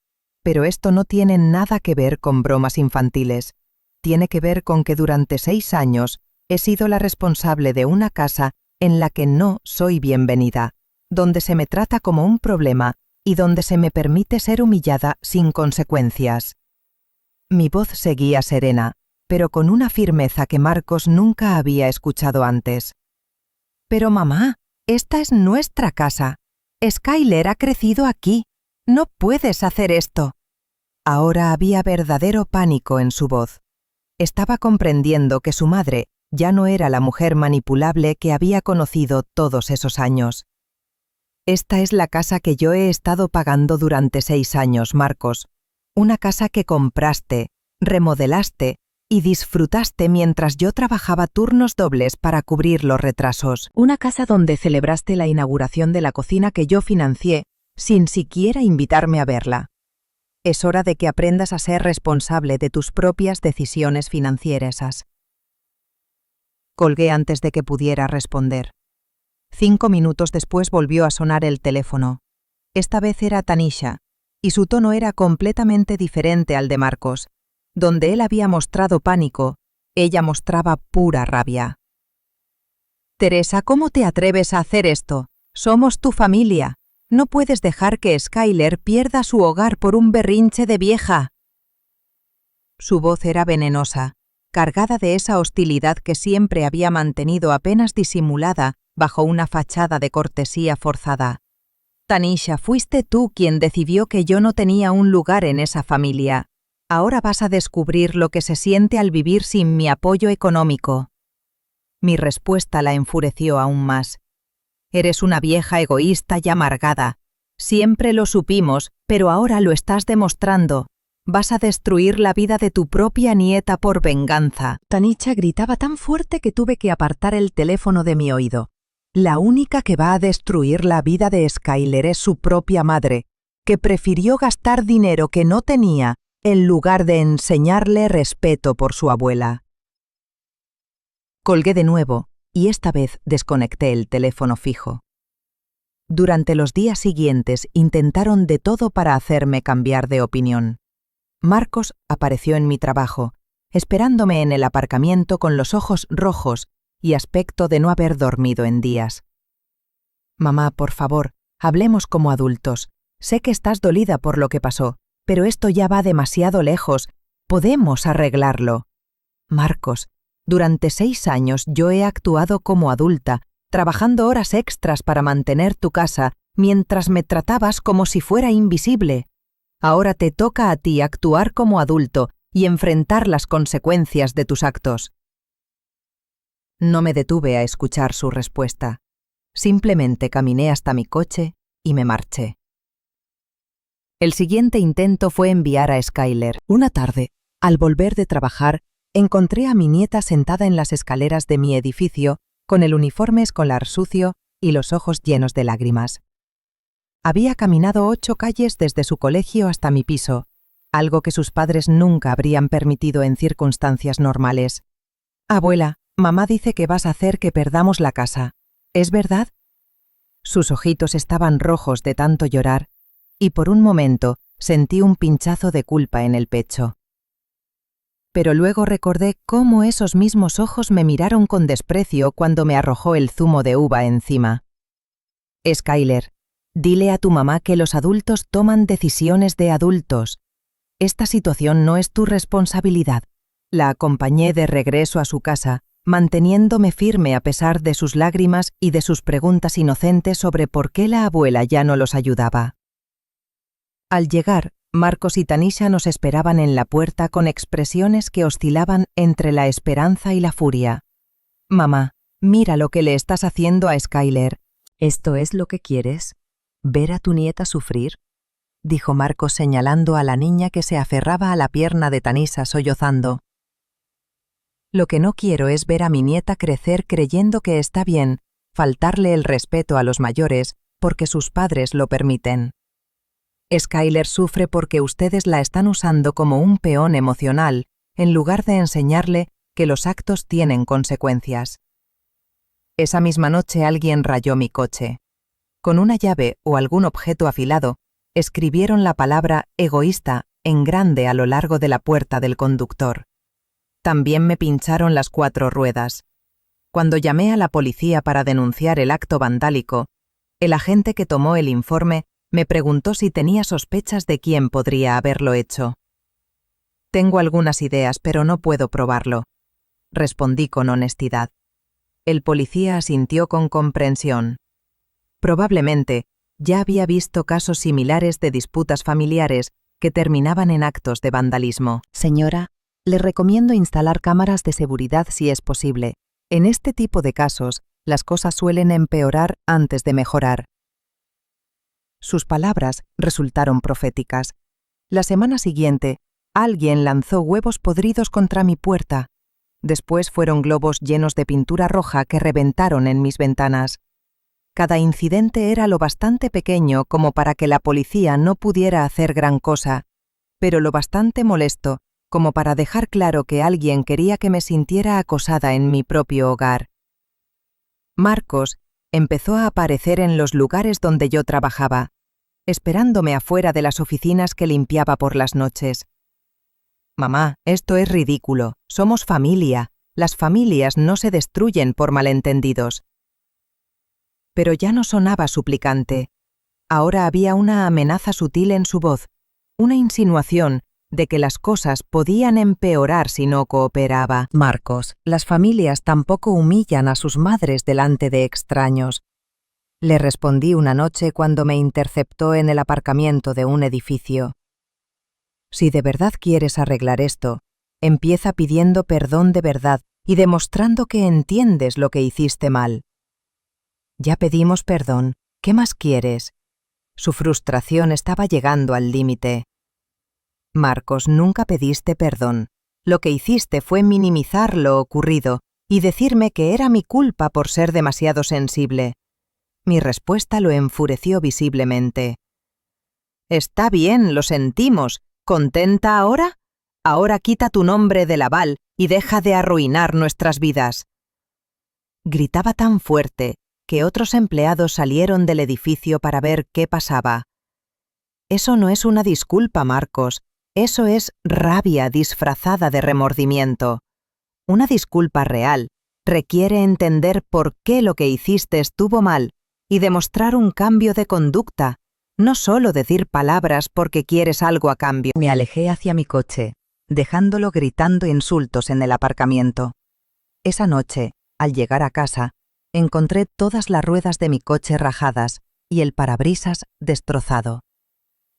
Pero esto no tiene nada que ver con bromas infantiles. Tiene que ver con que durante 6 años he sido la responsable de una casa en la que no soy bienvenida, donde se me trata como un problema y donde se me permite ser humillada sin consecuencias. Mi voz seguía serena, pero con una firmeza que Marcos nunca había escuchado antes. Pero mamá, esta es nuestra casa. Skyler ha crecido aquí. No puedes hacer esto. Ahora había verdadero pánico en su voz. Estaba comprendiendo que su madre ya no era la mujer manipulable que había conocido todos esos años. Esta es la casa que yo he estado pagando durante 6 años, Marcos. Una casa que compraste, remodelaste y disfrutaste mientras yo trabajaba turnos dobles para cubrir los retrasos. Una casa donde celebraste la inauguración de la cocina que yo financié sin siquiera invitarme a verla. Es hora de que aprendas a ser responsable de tus propias decisiones financieras. Colgué antes de que pudiera responder. 5 minutos después volvió a sonar el teléfono. Esta vez era Tanisha, y su tono era completamente diferente al de Marcos. Donde él había mostrado pánico, ella mostraba pura rabia. «Teresa, ¿cómo te atreves a hacer esto? Somos tu familia. No puedes dejar que Skyler pierda su hogar por un berrinche de vieja». Su voz era venenosa, cargada de esa hostilidad que siempre había mantenido apenas disimulada bajo una fachada de cortesía forzada. «Tanisha, fuiste tú quien decidió que yo no tenía un lugar en esa familia. Ahora vas a descubrir lo que se siente al vivir sin mi apoyo económico». Mi respuesta la enfureció aún más. «Eres una vieja egoísta y amargada. Siempre lo supimos, pero ahora lo estás demostrando. Vas a destruir la vida de tu propia nieta por venganza». Tanisha gritaba tan fuerte que tuve que apartar el teléfono de mi oído. La única que va a destruir la vida de Skyler es su propia madre, que prefirió gastar dinero que no tenía en lugar de enseñarle respeto por su abuela. Colgué de nuevo y esta vez desconecté el teléfono fijo. Durante los días siguientes intentaron de todo para hacerme cambiar de opinión. Marcos apareció en mi trabajo, esperándome en el aparcamiento con los ojos rojos y aspecto de no haber dormido en días. «Mamá, por favor, hablemos como adultos. Sé que estás dolida por lo que pasó, pero esto ya va demasiado lejos. Podemos arreglarlo». «Marcos, durante 6 años yo he actuado como adulta, trabajando horas extras para mantener tu casa mientras me tratabas como si fuera invisible. Ahora te toca a ti actuar como adulto y enfrentar las consecuencias de tus actos». No me detuve a escuchar su respuesta. Simplemente caminé hasta mi coche y me marché. El siguiente intento fue enviar a Skyler. Una tarde, al volver de trabajar, encontré a mi nieta sentada en las escaleras de mi edificio con el uniforme escolar sucio y los ojos llenos de lágrimas. Había caminado 8 calles desde su colegio hasta mi piso, algo que sus padres nunca habrían permitido en circunstancias normales. «Abuela, mamá dice que vas a hacer que perdamos la casa. ¿Es verdad?». Sus ojitos estaban rojos de tanto llorar y por un momento sentí un pinchazo de culpa en el pecho. Pero luego recordé cómo esos mismos ojos me miraron con desprecio cuando me arrojó el zumo de uva encima. «Skyler, dile a tu mamá que los adultos toman decisiones de adultos. Esta situación no es tu responsabilidad». La acompañé de regreso a su casa, manteniéndome firme a pesar de sus lágrimas y de sus preguntas inocentes sobre por qué la abuela ya no los ayudaba. Al llegar, Marcos y Tanisha nos esperaban en la puerta con expresiones que oscilaban entre la esperanza y la furia. «Mamá, mira lo que le estás haciendo a Skyler». «¿Esto es lo que quieres? ¿Ver a tu nieta sufrir?», dijo Marcos señalando a la niña que se aferraba a la pierna de Tanisha sollozando. «Lo que no quiero es ver a mi nieta crecer creyendo que está bien faltarle el respeto a los mayores porque sus padres lo permiten. Skyler sufre porque ustedes la están usando como un peón emocional en lugar de enseñarle que los actos tienen consecuencias». Esa misma noche alguien rayó mi coche. Con una llave o algún objeto afilado, escribieron la palabra egoísta en grande a lo largo de la puerta del conductor. También me pincharon las 4 ruedas. Cuando llamé a la policía para denunciar el acto vandálico, el agente que tomó el informe me preguntó si tenía sospechas de quién podría haberlo hecho. «Tengo algunas ideas, pero no puedo probarlo», respondí con honestidad. El policía asintió con comprensión. «Probablemente, Ya había visto casos similares de disputas familiares que terminaban en actos de vandalismo. Señora, le recomiendo instalar cámaras de seguridad si es posible. En este tipo de casos, las cosas suelen empeorar antes de mejorar. Sus palabras resultaron proféticas. La semana siguiente, alguien lanzó huevos podridos contra mi puerta. Después fueron globos llenos de pintura roja que reventaron en mis ventanas. Cada incidente era lo bastante pequeño como para que la policía no pudiera hacer gran cosa, pero lo bastante molesto como para dejar claro que alguien quería que me sintiera acosada en mi propio hogar. Marcos empezó a aparecer en los lugares donde yo trabajaba, esperándome afuera de las oficinas que limpiaba por las noches. Mamá, esto es ridículo. Somos familia. Las familias no se destruyen por malentendidos. Pero ya no sonaba suplicante. Ahora había una amenaza sutil en su voz, una insinuación de que las cosas podían empeorar si no cooperaba. Marcos, las familias tampoco humillan a sus madres delante de extraños. Le respondí una noche cuando me interceptó en el aparcamiento de un edificio. Si de verdad quieres arreglar esto, empieza pidiendo perdón de verdad y demostrando que entiendes lo que hiciste mal. Ya pedimos perdón. ¿Qué más quieres? Su frustración estaba llegando al límite. Marcos, nunca pediste perdón. Lo que hiciste fue minimizar lo ocurrido y decirme que era mi culpa por ser demasiado sensible. Mi respuesta lo enfureció visiblemente. Está bien, lo sentimos. ¿Contenta ahora? Ahora quita tu nombre del aval y deja de arruinar nuestras vidas. Gritaba tan fuerte que otros empleados salieron del edificio para ver qué pasaba. Eso no es una disculpa, Marcos. Eso es rabia disfrazada de remordimiento. Una disculpa real requiere entender por qué lo que hiciste estuvo mal y demostrar un cambio de conducta, no solo decir palabras porque quieres algo a cambio. Me alejé hacia mi coche, dejándolo gritando insultos en el aparcamiento. Esa noche, al llegar a casa, encontré todas las ruedas de mi coche rajadas y el parabrisas destrozado.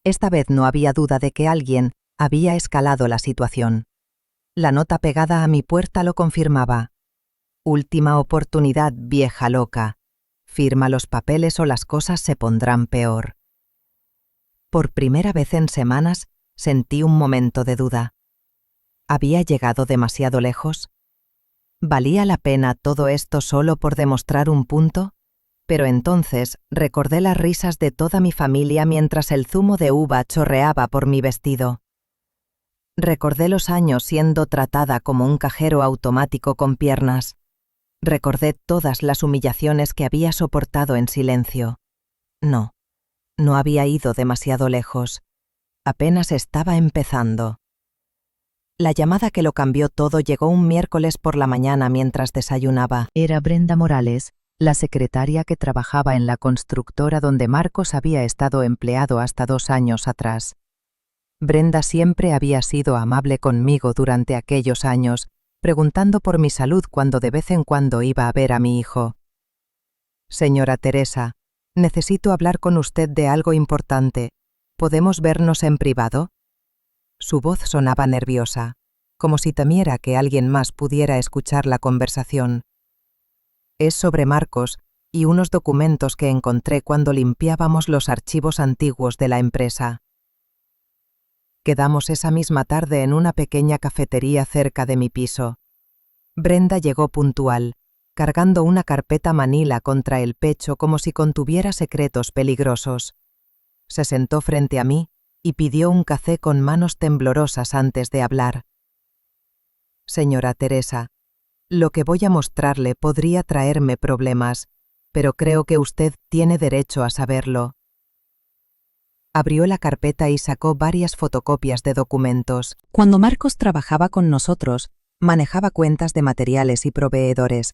Esta vez no había duda de que alguien había escalado la situación. La nota pegada a mi puerta lo confirmaba. Última oportunidad, vieja loca. Firma los papeles o las cosas se pondrán peor. Por primera vez en semanas sentí un momento de duda. ¿Había llegado demasiado lejos? ¿Valía la pena todo esto solo por demostrar un punto? Pero entonces recordé las risas de toda mi familia mientras el zumo de uva chorreaba por mi vestido. Recordé los años siendo tratada como un cajero automático con piernas. Recordé todas las humillaciones que había soportado en silencio. No había ido demasiado lejos. Apenas estaba empezando. La llamada que lo cambió todo llegó un miércoles por la mañana mientras desayunaba. Era Brenda Morales, la secretaria que trabajaba en la constructora donde Marcos había estado empleado hasta 2 años atrás. Brenda siempre había sido amable conmigo durante aquellos años, preguntando por mi salud cuando de vez en cuando iba a ver a mi hijo. Señora Teresa, necesito hablar con usted de algo importante. ¿Podemos vernos en privado? Su voz sonaba nerviosa, como si temiera que alguien más pudiera escuchar la conversación. Es sobre Marcos y unos documentos que encontré cuando limpiábamos los archivos antiguos de la empresa. Quedamos esa misma tarde en una pequeña cafetería cerca de mi piso. Brenda llegó puntual, cargando una carpeta manila contra el pecho como si contuviera secretos peligrosos. Se sentó frente a mí y pidió un café con manos temblorosas antes de hablar. Señora Teresa, lo que voy a mostrarle podría traerme problemas, pero creo que usted tiene derecho a saberlo. Abrió la carpeta y sacó varias fotocopias de documentos. Cuando Marcos trabajaba con nosotros, manejaba cuentas de materiales y proveedores.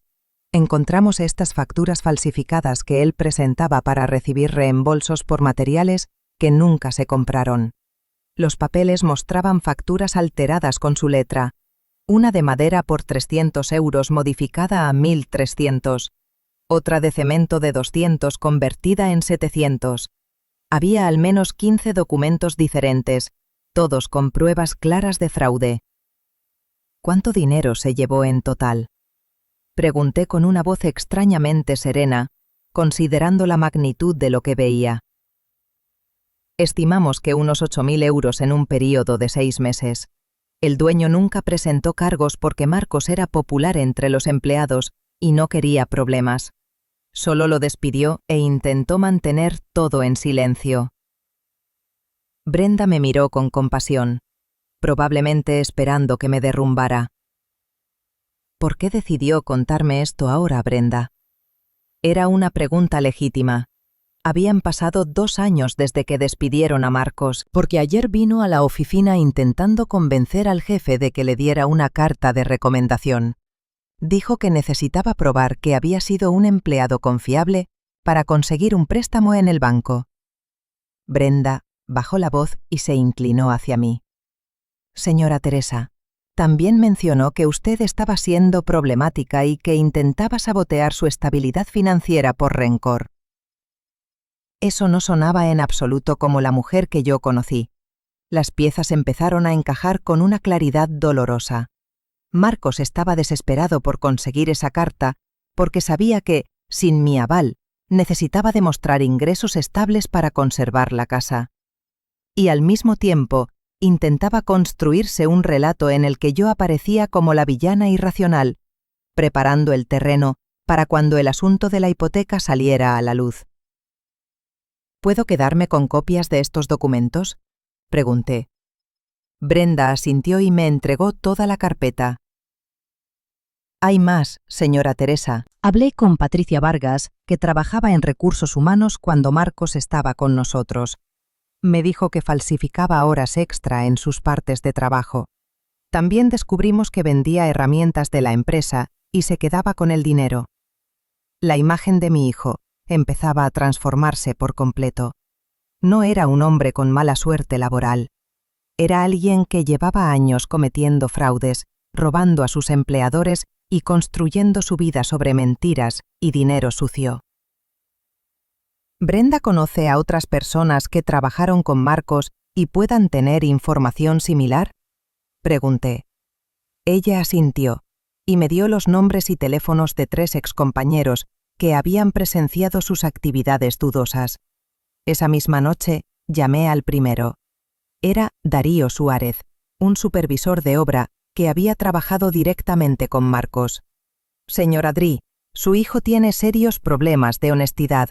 Encontramos estas facturas falsificadas que él presentaba para recibir reembolsos por materiales que nunca se compraron. Los papeles mostraban facturas alteradas con su letra, una de madera por 300 euros modificada a 1.300, otra de cemento de 200 convertida en 700, Había al menos 15 documentos diferentes, todos con pruebas claras de fraude. ¿Cuánto dinero se llevó en total? Pregunté con una voz extrañamente serena, considerando la magnitud de lo que veía. Estimamos que unos 8.000 euros en un período de 6 meses. El dueño nunca presentó cargos porque Marcos era popular entre los empleados y no quería problemas. Solo lo despidió e intentó mantener todo en silencio. Brenda me miró con compasión, probablemente esperando que me derrumbara. ¿Por qué decidió contarme esto ahora, Brenda? Era una pregunta legítima. Habían pasado 2 años desde que despidieron a Marcos, porque ayer vino a la oficina intentando convencer al jefe de que le diera una carta de recomendación. Dijo que necesitaba probar que había sido un empleado confiable para conseguir un préstamo en el banco. Brenda bajó la voz y se inclinó hacia mí. Señora Teresa, también mencionó que usted estaba siendo problemática y que intentaba sabotear su estabilidad financiera por rencor. Eso no sonaba en absoluto como la mujer que yo conocí. Las piezas empezaron a encajar con una claridad dolorosa. Marcos estaba desesperado por conseguir esa carta porque sabía que, sin mi aval, necesitaba demostrar ingresos estables para conservar la casa. Y al mismo tiempo, intentaba construirse un relato en el que yo aparecía como la villana irracional, preparando el terreno para cuando el asunto de la hipoteca saliera a la luz. ¿Puedo quedarme con copias de estos documentos?, pregunté. Brenda asintió y me entregó toda la carpeta. Hay más, señora Teresa. Hablé con Patricia Vargas, que trabajaba en recursos humanos cuando Marcos estaba con nosotros. Me dijo que falsificaba horas extra en sus partes de trabajo. También descubrimos que vendía herramientas de la empresa y se quedaba con el dinero. La imagen de mi hijo empezaba a transformarse por completo. No era un hombre con mala suerte laboral. Era alguien que llevaba años cometiendo fraudes, robando a sus empleadores y construyendo su vida sobre mentiras y dinero sucio. ¿Brenda conoce a otras personas que trabajaron con Marcos y puedan tener información similar?, pregunté. Ella asintió y me dio los nombres y teléfonos de 3 excompañeros que habían presenciado sus actividades dudosas. Esa misma noche llamé al primero. Era Darío Suárez, un supervisor de obra que había trabajado directamente con Marcos. Señor Adri, su hijo tiene serios problemas de honestidad.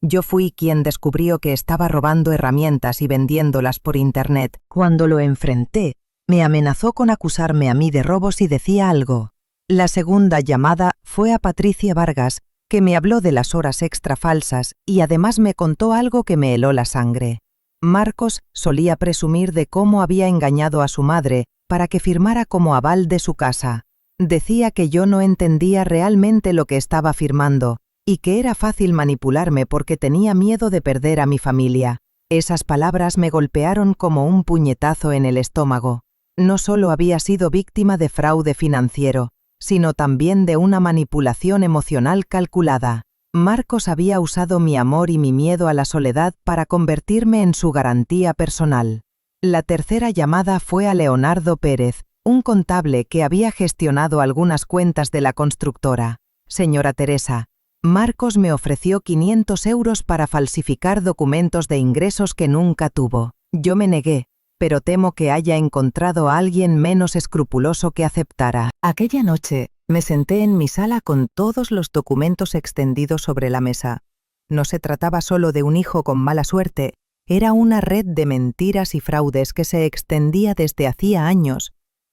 Yo fui quien descubrió que estaba robando herramientas y vendiéndolas por Internet. Cuando lo enfrenté, me amenazó con acusarme a mí de robo si decía algo. La segunda llamada fue a Patricia Vargas, que me habló de las horas extra falsas y además me contó algo que me heló la sangre. Marcos solía presumir de cómo había engañado a su madre para que firmara como aval de su casa. Decía que yo no entendía realmente lo que estaba firmando y que era fácil manipularme porque tenía miedo de perder a mi familia. Esas palabras me golpearon como un puñetazo en el estómago. No solo había sido víctima de fraude financiero, sino también de una manipulación emocional calculada. Marcos había usado mi amor y mi miedo a la soledad para convertirme en su garantía personal. La tercera llamada fue a Leonardo Pérez, un contable que había gestionado algunas cuentas de la constructora. Señora Teresa, Marcos me ofreció 500 euros para falsificar documentos de ingresos que nunca tuvo. Yo me negué, pero temo que haya encontrado a alguien menos escrupuloso que aceptara. Aquella noche me senté en mi sala con todos los documentos extendidos sobre la mesa. No se trataba solo de un hijo con mala suerte, era una red de mentiras y fraudes que se extendía desde hacía años.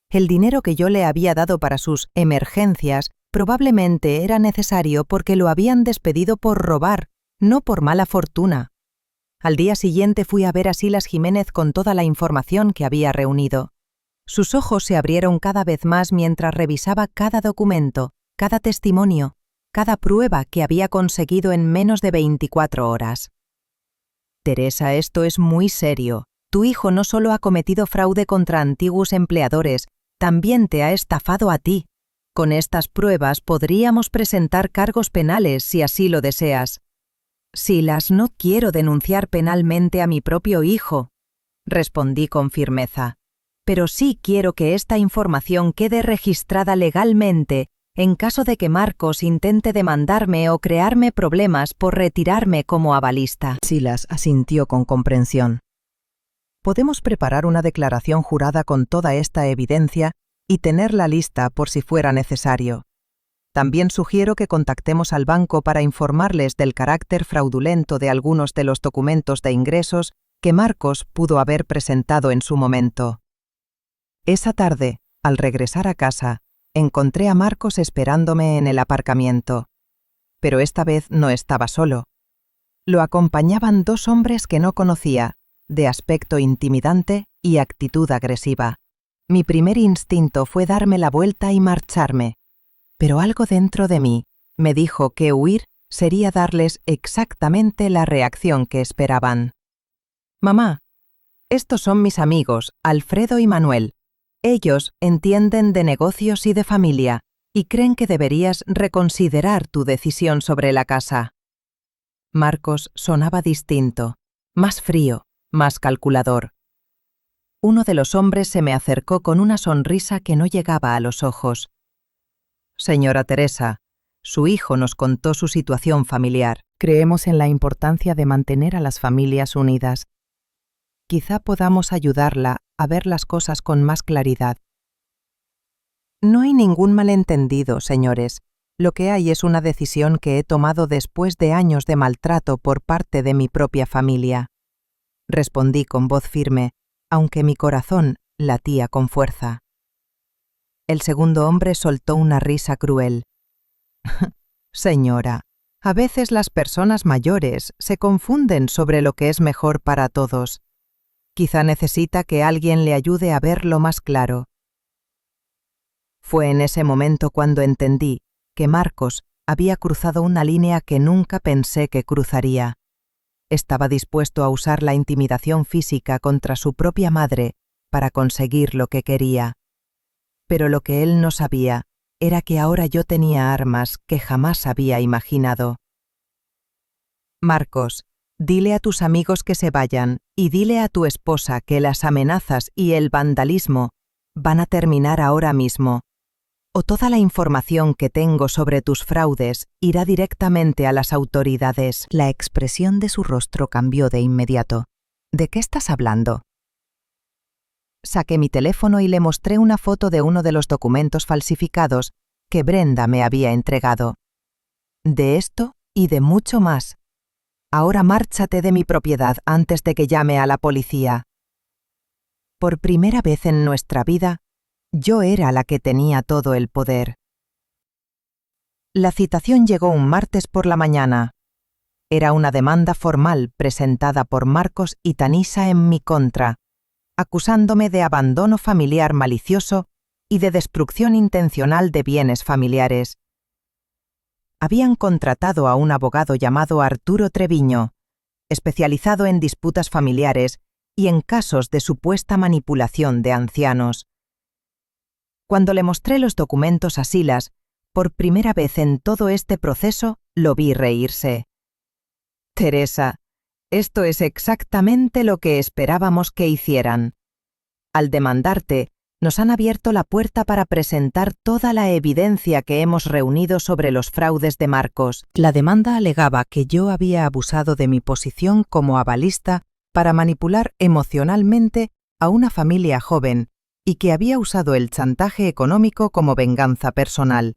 El dinero que yo le había dado para sus emergencias probablemente era necesario porque lo habían despedido por robar, no por mala fortuna. Al día siguiente fui a ver a Silas Jiménez con toda la información que había reunido. Sus ojos se abrieron cada vez más mientras revisaba cada documento, cada testimonio, cada prueba que había conseguido en menos de 24 horas. Teresa, esto es muy serio. Tu hijo no solo ha cometido fraude contra antiguos empleadores, también te ha estafado a ti. Con estas pruebas podríamos presentar cargos penales si así lo deseas. Silas, no quiero denunciar penalmente a mi propio hijo, respondí con firmeza, pero sí quiero que esta información quede registrada legalmente en caso de que Marcos intente demandarme o crearme problemas por retirarme como avalista. Silas asintió con comprensión. Podemos preparar una declaración jurada con toda esta evidencia y tenerla lista por si fuera necesario. También sugiero que contactemos al banco para informarles del carácter fraudulento de algunos de los documentos de ingresos que Marcos pudo haber presentado en su momento. Esa tarde, al regresar a casa, encontré a Marcos esperándome en el aparcamiento. Pero esta vez no estaba solo. Lo acompañaban 2 hombres que no conocía, de aspecto intimidante y actitud agresiva. Mi primer instinto fue darme la vuelta y marcharme, pero algo dentro de mí me dijo que huir sería darles exactamente la reacción que esperaban. «Mamá, estos son mis amigos, Alfredo y Manuel. Ellos entienden de negocios y de familia y creen que deberías reconsiderar tu decisión sobre la casa». Marcos sonaba distinto, más frío, más calculador. Uno de los hombres se me acercó con una sonrisa que no llegaba a los ojos. «Señora Teresa, su hijo nos contó su situación familiar. Creemos en la importancia de mantener a las familias unidas. Quizá podamos ayudarla a ver las cosas con más claridad». No hay ningún malentendido, señores. Lo que hay es una decisión que he tomado después de años de maltrato por parte de mi propia familia. Respondí con voz firme, aunque mi corazón latía con fuerza. El segundo hombre soltó una risa cruel. «Señora, a veces las personas mayores se confunden sobre lo que es mejor para todos. Quizá necesita que alguien le ayude a verlo más claro». Fue en ese momento cuando entendí que Marcos había cruzado una línea que nunca pensé que cruzaría. Estaba dispuesto a usar la intimidación física contra su propia madre para conseguir lo que quería. Pero lo que él no sabía era que ahora yo tenía armas que jamás había imaginado. «Marcos, dile a tus amigos que se vayan y dile a tu esposa que las amenazas y el vandalismo van a terminar ahora mismo, o toda la información que tengo sobre tus fraudes irá directamente a las autoridades». La expresión de su rostro cambió de inmediato. «¿De qué estás hablando?». Saqué mi teléfono y le mostré una foto de uno de los documentos falsificados que Brenda me había entregado. «De esto y de mucho más. Ahora márchate de mi propiedad antes de que llame a la policía». Por primera vez en nuestra vida, yo era la que tenía todo el poder. La citación llegó un martes por la mañana. Era una demanda formal presentada por Marcos y Tanisha en mi contra, acusándome de abandono familiar malicioso y de destrucción intencional de bienes familiares. Habían contratado a un abogado llamado Arturo Treviño, especializado en disputas familiares y en casos de supuesta manipulación de ancianos. Cuando le mostré los documentos a Silas, por primera vez en todo este proceso, lo vi reírse. «Teresa, esto es exactamente lo que esperábamos que hicieran. Al demandarte, nos han abierto la puerta para presentar toda la evidencia que hemos reunido sobre los fraudes de Marcos». La demanda alegaba que yo había abusado de mi posición como avalista para manipular emocionalmente a una familia joven y que había usado el chantaje económico como venganza personal.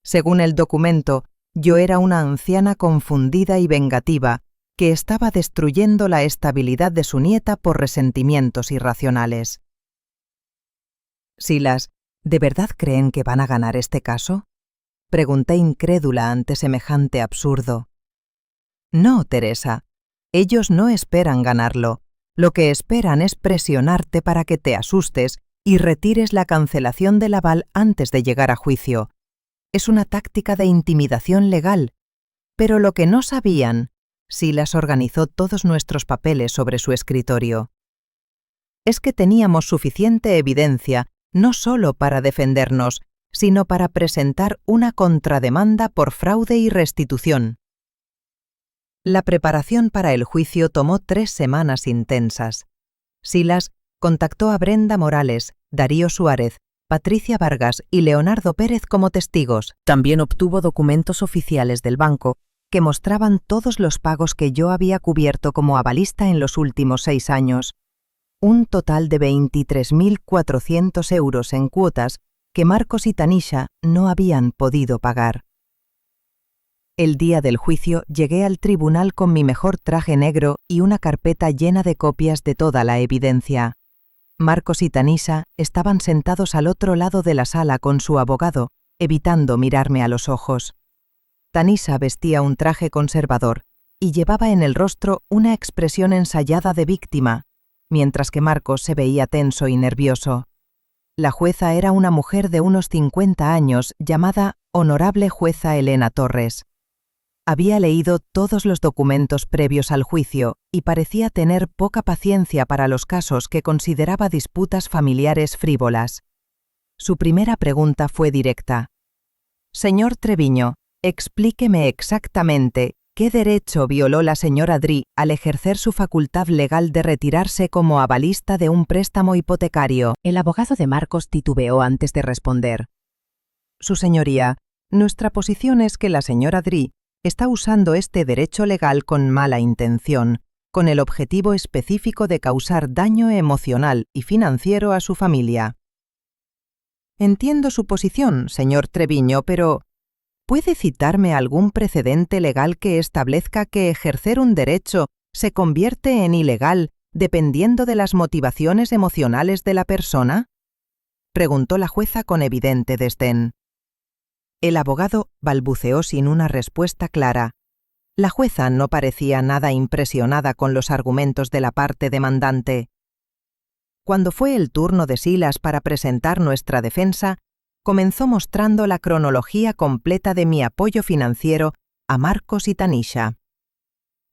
Según el documento, yo era una anciana confundida y vengativa que estaba destruyendo la estabilidad de su nieta por resentimientos irracionales. «Silas, ¿de verdad creen que van a ganar este caso?», pregunté incrédula ante semejante absurdo. «No, Teresa, ellos no esperan ganarlo. Lo que esperan es presionarte para que te asustes y retires la cancelación del aval antes de llegar a juicio. Es una táctica de intimidación legal. Pero lo que no sabían, Silas organizó todos nuestros papeles sobre su escritorio, es que teníamos suficiente evidencia no solo para defendernos, sino para presentar una contrademanda por fraude y restitución. La preparación para el juicio tomó 3 semanas intensas. Silas contactó a Brenda Morales, Darío Suárez, Patricia Vargas y Leonardo Pérez como testigos. También obtuvo documentos oficiales del banco que mostraban todos los pagos que yo había cubierto como avalista en los últimos 6 años. Un total de 23.400 euros en cuotas que Marcos y Tanisha no habían podido pagar. El día del juicio llegué al tribunal con mi mejor traje negro y una carpeta llena de copias de toda la evidencia. Marcos y Tanisha estaban sentados al otro lado de la sala con su abogado, evitando mirarme a los ojos. Tanisha vestía un traje conservador y llevaba en el rostro una expresión ensayada de víctima, mientras que Marcos se veía tenso y nervioso. La jueza era una mujer de unos 50 años llamada Honorable Jueza Elena Torres. Había leído todos los documentos previos al juicio y parecía tener poca paciencia para los casos que consideraba disputas familiares frívolas. Su primera pregunta fue directa. Señor Treviño, explíqueme exactamente qué derecho violó la señora Dri al ejercer su facultad legal de retirarse como avalista de un préstamo hipotecario. El abogado de Marcos titubeó antes de responder. Su señoría, nuestra posición es que la señora Dri está usando este derecho legal con mala intención, con el objetivo específico de causar daño emocional y financiero a su familia. Entiendo su posición, señor Treviño, pero ¿puede citarme algún precedente legal que establezca que ejercer un derecho se convierte en ilegal dependiendo de las motivaciones emocionales de la persona? Preguntó la jueza con evidente desdén. El abogado balbuceó sin una respuesta clara. La jueza no parecía nada impresionada con los argumentos de la parte demandante. Cuando fue el turno de Silas para presentar nuestra defensa, comenzó mostrando la cronología completa de mi apoyo financiero a Marcos y Tanisha.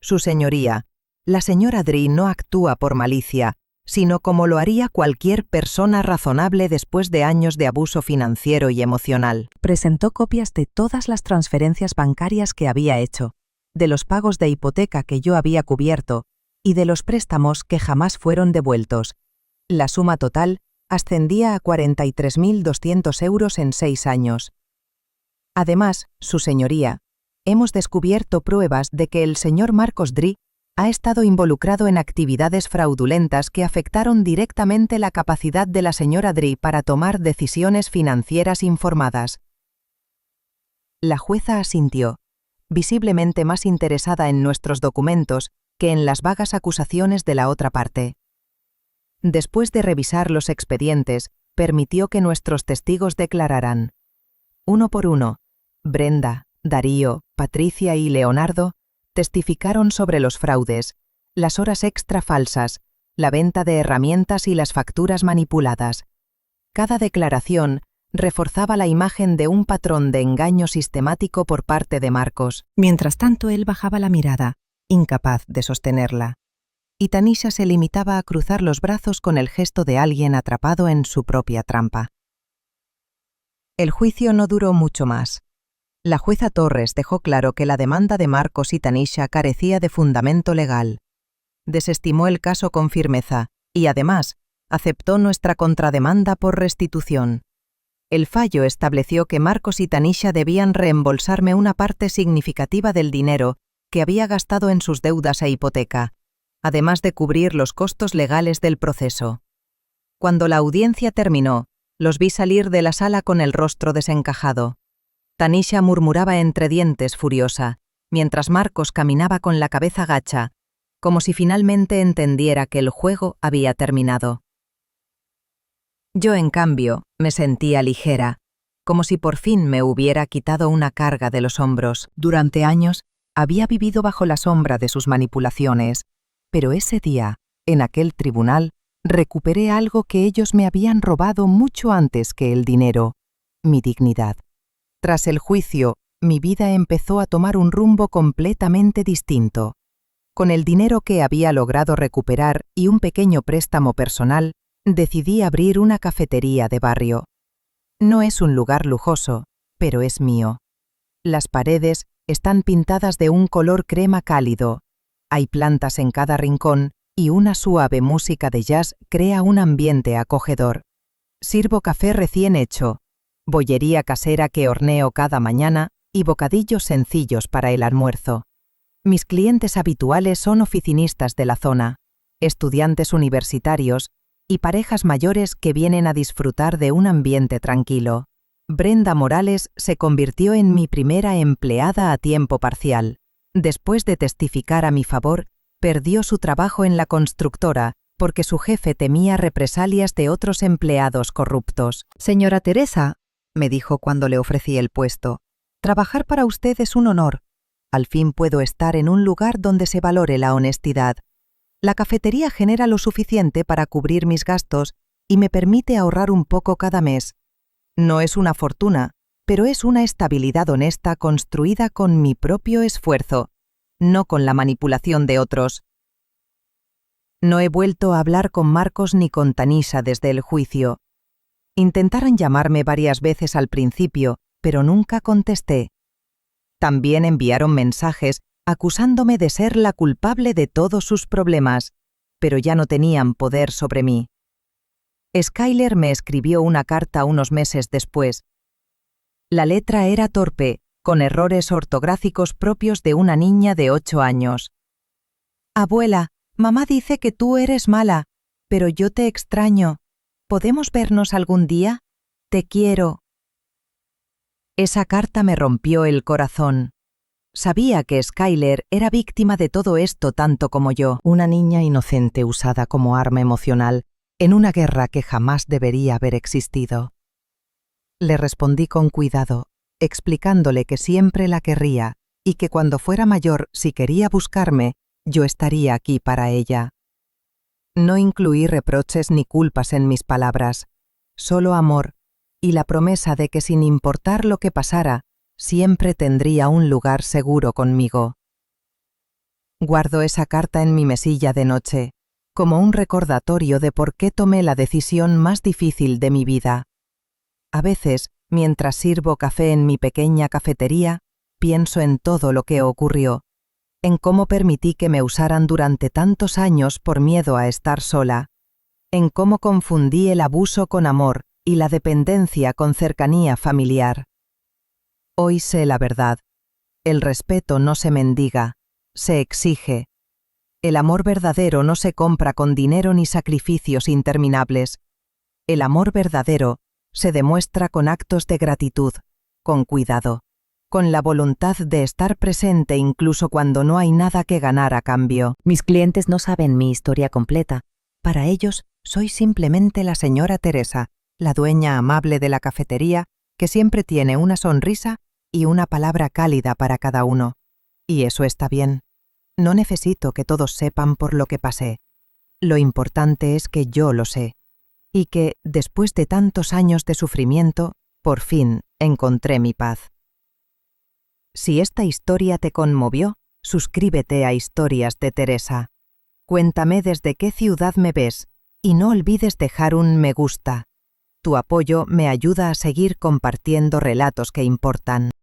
Su señoría, la señora Dri no actúa por malicia, sino como lo haría cualquier persona razonable después de años de abuso financiero y emocional. Presentó copias de todas las transferencias bancarias que había hecho, de los pagos de hipoteca que yo había cubierto y de los préstamos que jamás fueron devueltos. La suma total ascendía a 43.200 euros en 6 años. Además, su señoría, hemos descubierto pruebas de que el señor Marcos Dri ha estado involucrado en actividades fraudulentas que afectaron directamente la capacidad de la señora Dri para tomar decisiones financieras informadas. La jueza asintió, visiblemente más interesada en nuestros documentos que en las vagas acusaciones de la otra parte. Después de revisar los expedientes, permitió que nuestros testigos declararan. Uno por uno, Brenda, Darío, Patricia y Leonardo testificaron sobre los fraudes, las horas extra falsas, la venta de herramientas y las facturas manipuladas. Cada declaración reforzaba la imagen de un patrón de engaño sistemático por parte de Marcos. Mientras tanto, él bajaba la mirada, incapaz de sostenerla. Y Tanisha se limitaba a cruzar los brazos con el gesto de alguien atrapado en su propia trampa. El juicio no duró mucho más. La jueza Torres dejó claro que la demanda de Marcos y Tanisha carecía de fundamento legal. Desestimó el caso con firmeza y, además, aceptó nuestra contrademanda por restitución. El fallo estableció que Marcos y Tanisha debían reembolsarme una parte significativa del dinero que había gastado en sus deudas e hipoteca, además de cubrir los costos legales del proceso. Cuando la audiencia terminó, los vi salir de la sala con el rostro desencajado. Tanisha murmuraba entre dientes furiosa, mientras Marcos caminaba con la cabeza gacha, como si finalmente entendiera que el juego había terminado. Yo, en cambio, me sentía ligera, como si por fin me hubiera quitado una carga de los hombros. Durante años, había vivido bajo la sombra de sus manipulaciones, pero ese día, en aquel tribunal, recuperé algo que ellos me habían robado mucho antes que el dinero, mi dignidad. Tras el juicio, mi vida empezó a tomar un rumbo completamente distinto. Con el dinero que había logrado recuperar y un pequeño préstamo personal, decidí abrir una cafetería de barrio. No es un lugar lujoso, pero es mío. Las paredes Están pintadas de un color crema cálido. Hay plantas en cada rincón y una suave música de jazz crea un ambiente acogedor. Sirvo café recién hecho, bollería casera que horneo cada mañana y bocadillos sencillos para el almuerzo. Mis clientes habituales son oficinistas de la zona, estudiantes universitarios y parejas mayores que vienen a disfrutar de un ambiente tranquilo. Brenda Morales se convirtió en mi primera empleada a tiempo parcial. Después de testificar a mi favor, perdió su trabajo en la constructora porque su jefe temía represalias de otros empleados corruptos. Señora Teresa, me dijo cuando le ofrecí el puesto, trabajar para usted es un honor. Al fin puedo estar en un lugar donde se valore la honestidad. La cafetería genera lo suficiente para cubrir mis gastos y me permite ahorrar un poco cada mes. No es una fortuna, pero es una estabilidad honesta construida con mi propio esfuerzo, no con la manipulación de otros. No he vuelto a hablar con Marcos ni con Tanisha desde el juicio. Intentaron llamarme varias veces al principio, pero nunca contesté. También enviaron mensajes acusándome de ser la culpable de todos sus problemas, pero ya no tenían poder sobre mí. Skyler me escribió una carta unos meses después. La letra era torpe, con errores ortográficos propios de una niña de 8 años. Abuela, mamá dice que tú eres mala, pero yo te extraño. ¿Podemos vernos algún día? Te quiero. Esa carta me rompió el corazón. Sabía que Skyler era víctima de todo esto tanto como yo. Una niña inocente usada como arma emocional en una guerra que jamás debería haber existido. Le respondí con cuidado, explicándole que siempre la querría y que cuando fuera mayor, si quería buscarme, yo estaría aquí para ella. No incluí reproches ni culpas en mis palabras, solo amor y la promesa de que sin importar lo que pasara, siempre tendría un lugar seguro conmigo. Guardo esa carta en mi mesilla de noche, como un recordatorio de por qué tomé la decisión más difícil de mi vida. A veces, mientras sirvo café en mi pequeña cafetería, pienso en todo lo que ocurrió, en cómo permití que me usaran durante tantos años por miedo a estar sola, en cómo confundí el abuso con amor y la dependencia con cercanía familiar. Hoy sé la verdad. El respeto no se mendiga, se exige. El amor verdadero no se compra con dinero ni sacrificios interminables. El amor verdadero se demuestra con actos de gratitud, con cuidado, con la voluntad de estar presente incluso cuando no hay nada que ganar a cambio. Mis clientes no saben mi historia completa. Para ellos, soy simplemente la señora Teresa, la dueña amable de la cafetería, que siempre tiene una sonrisa y una palabra cálida para cada uno. Y eso está bien. No necesito que todos sepan por lo que pasé. Lo importante es que yo lo sé. Y que, después de tantos años de sufrimiento, por fin encontré mi paz. Si esta historia te conmovió, suscríbete a Historias de Teresa. Cuéntame desde qué ciudad me ves y no olvides dejar un me gusta. Tu apoyo me ayuda a seguir compartiendo relatos que importan.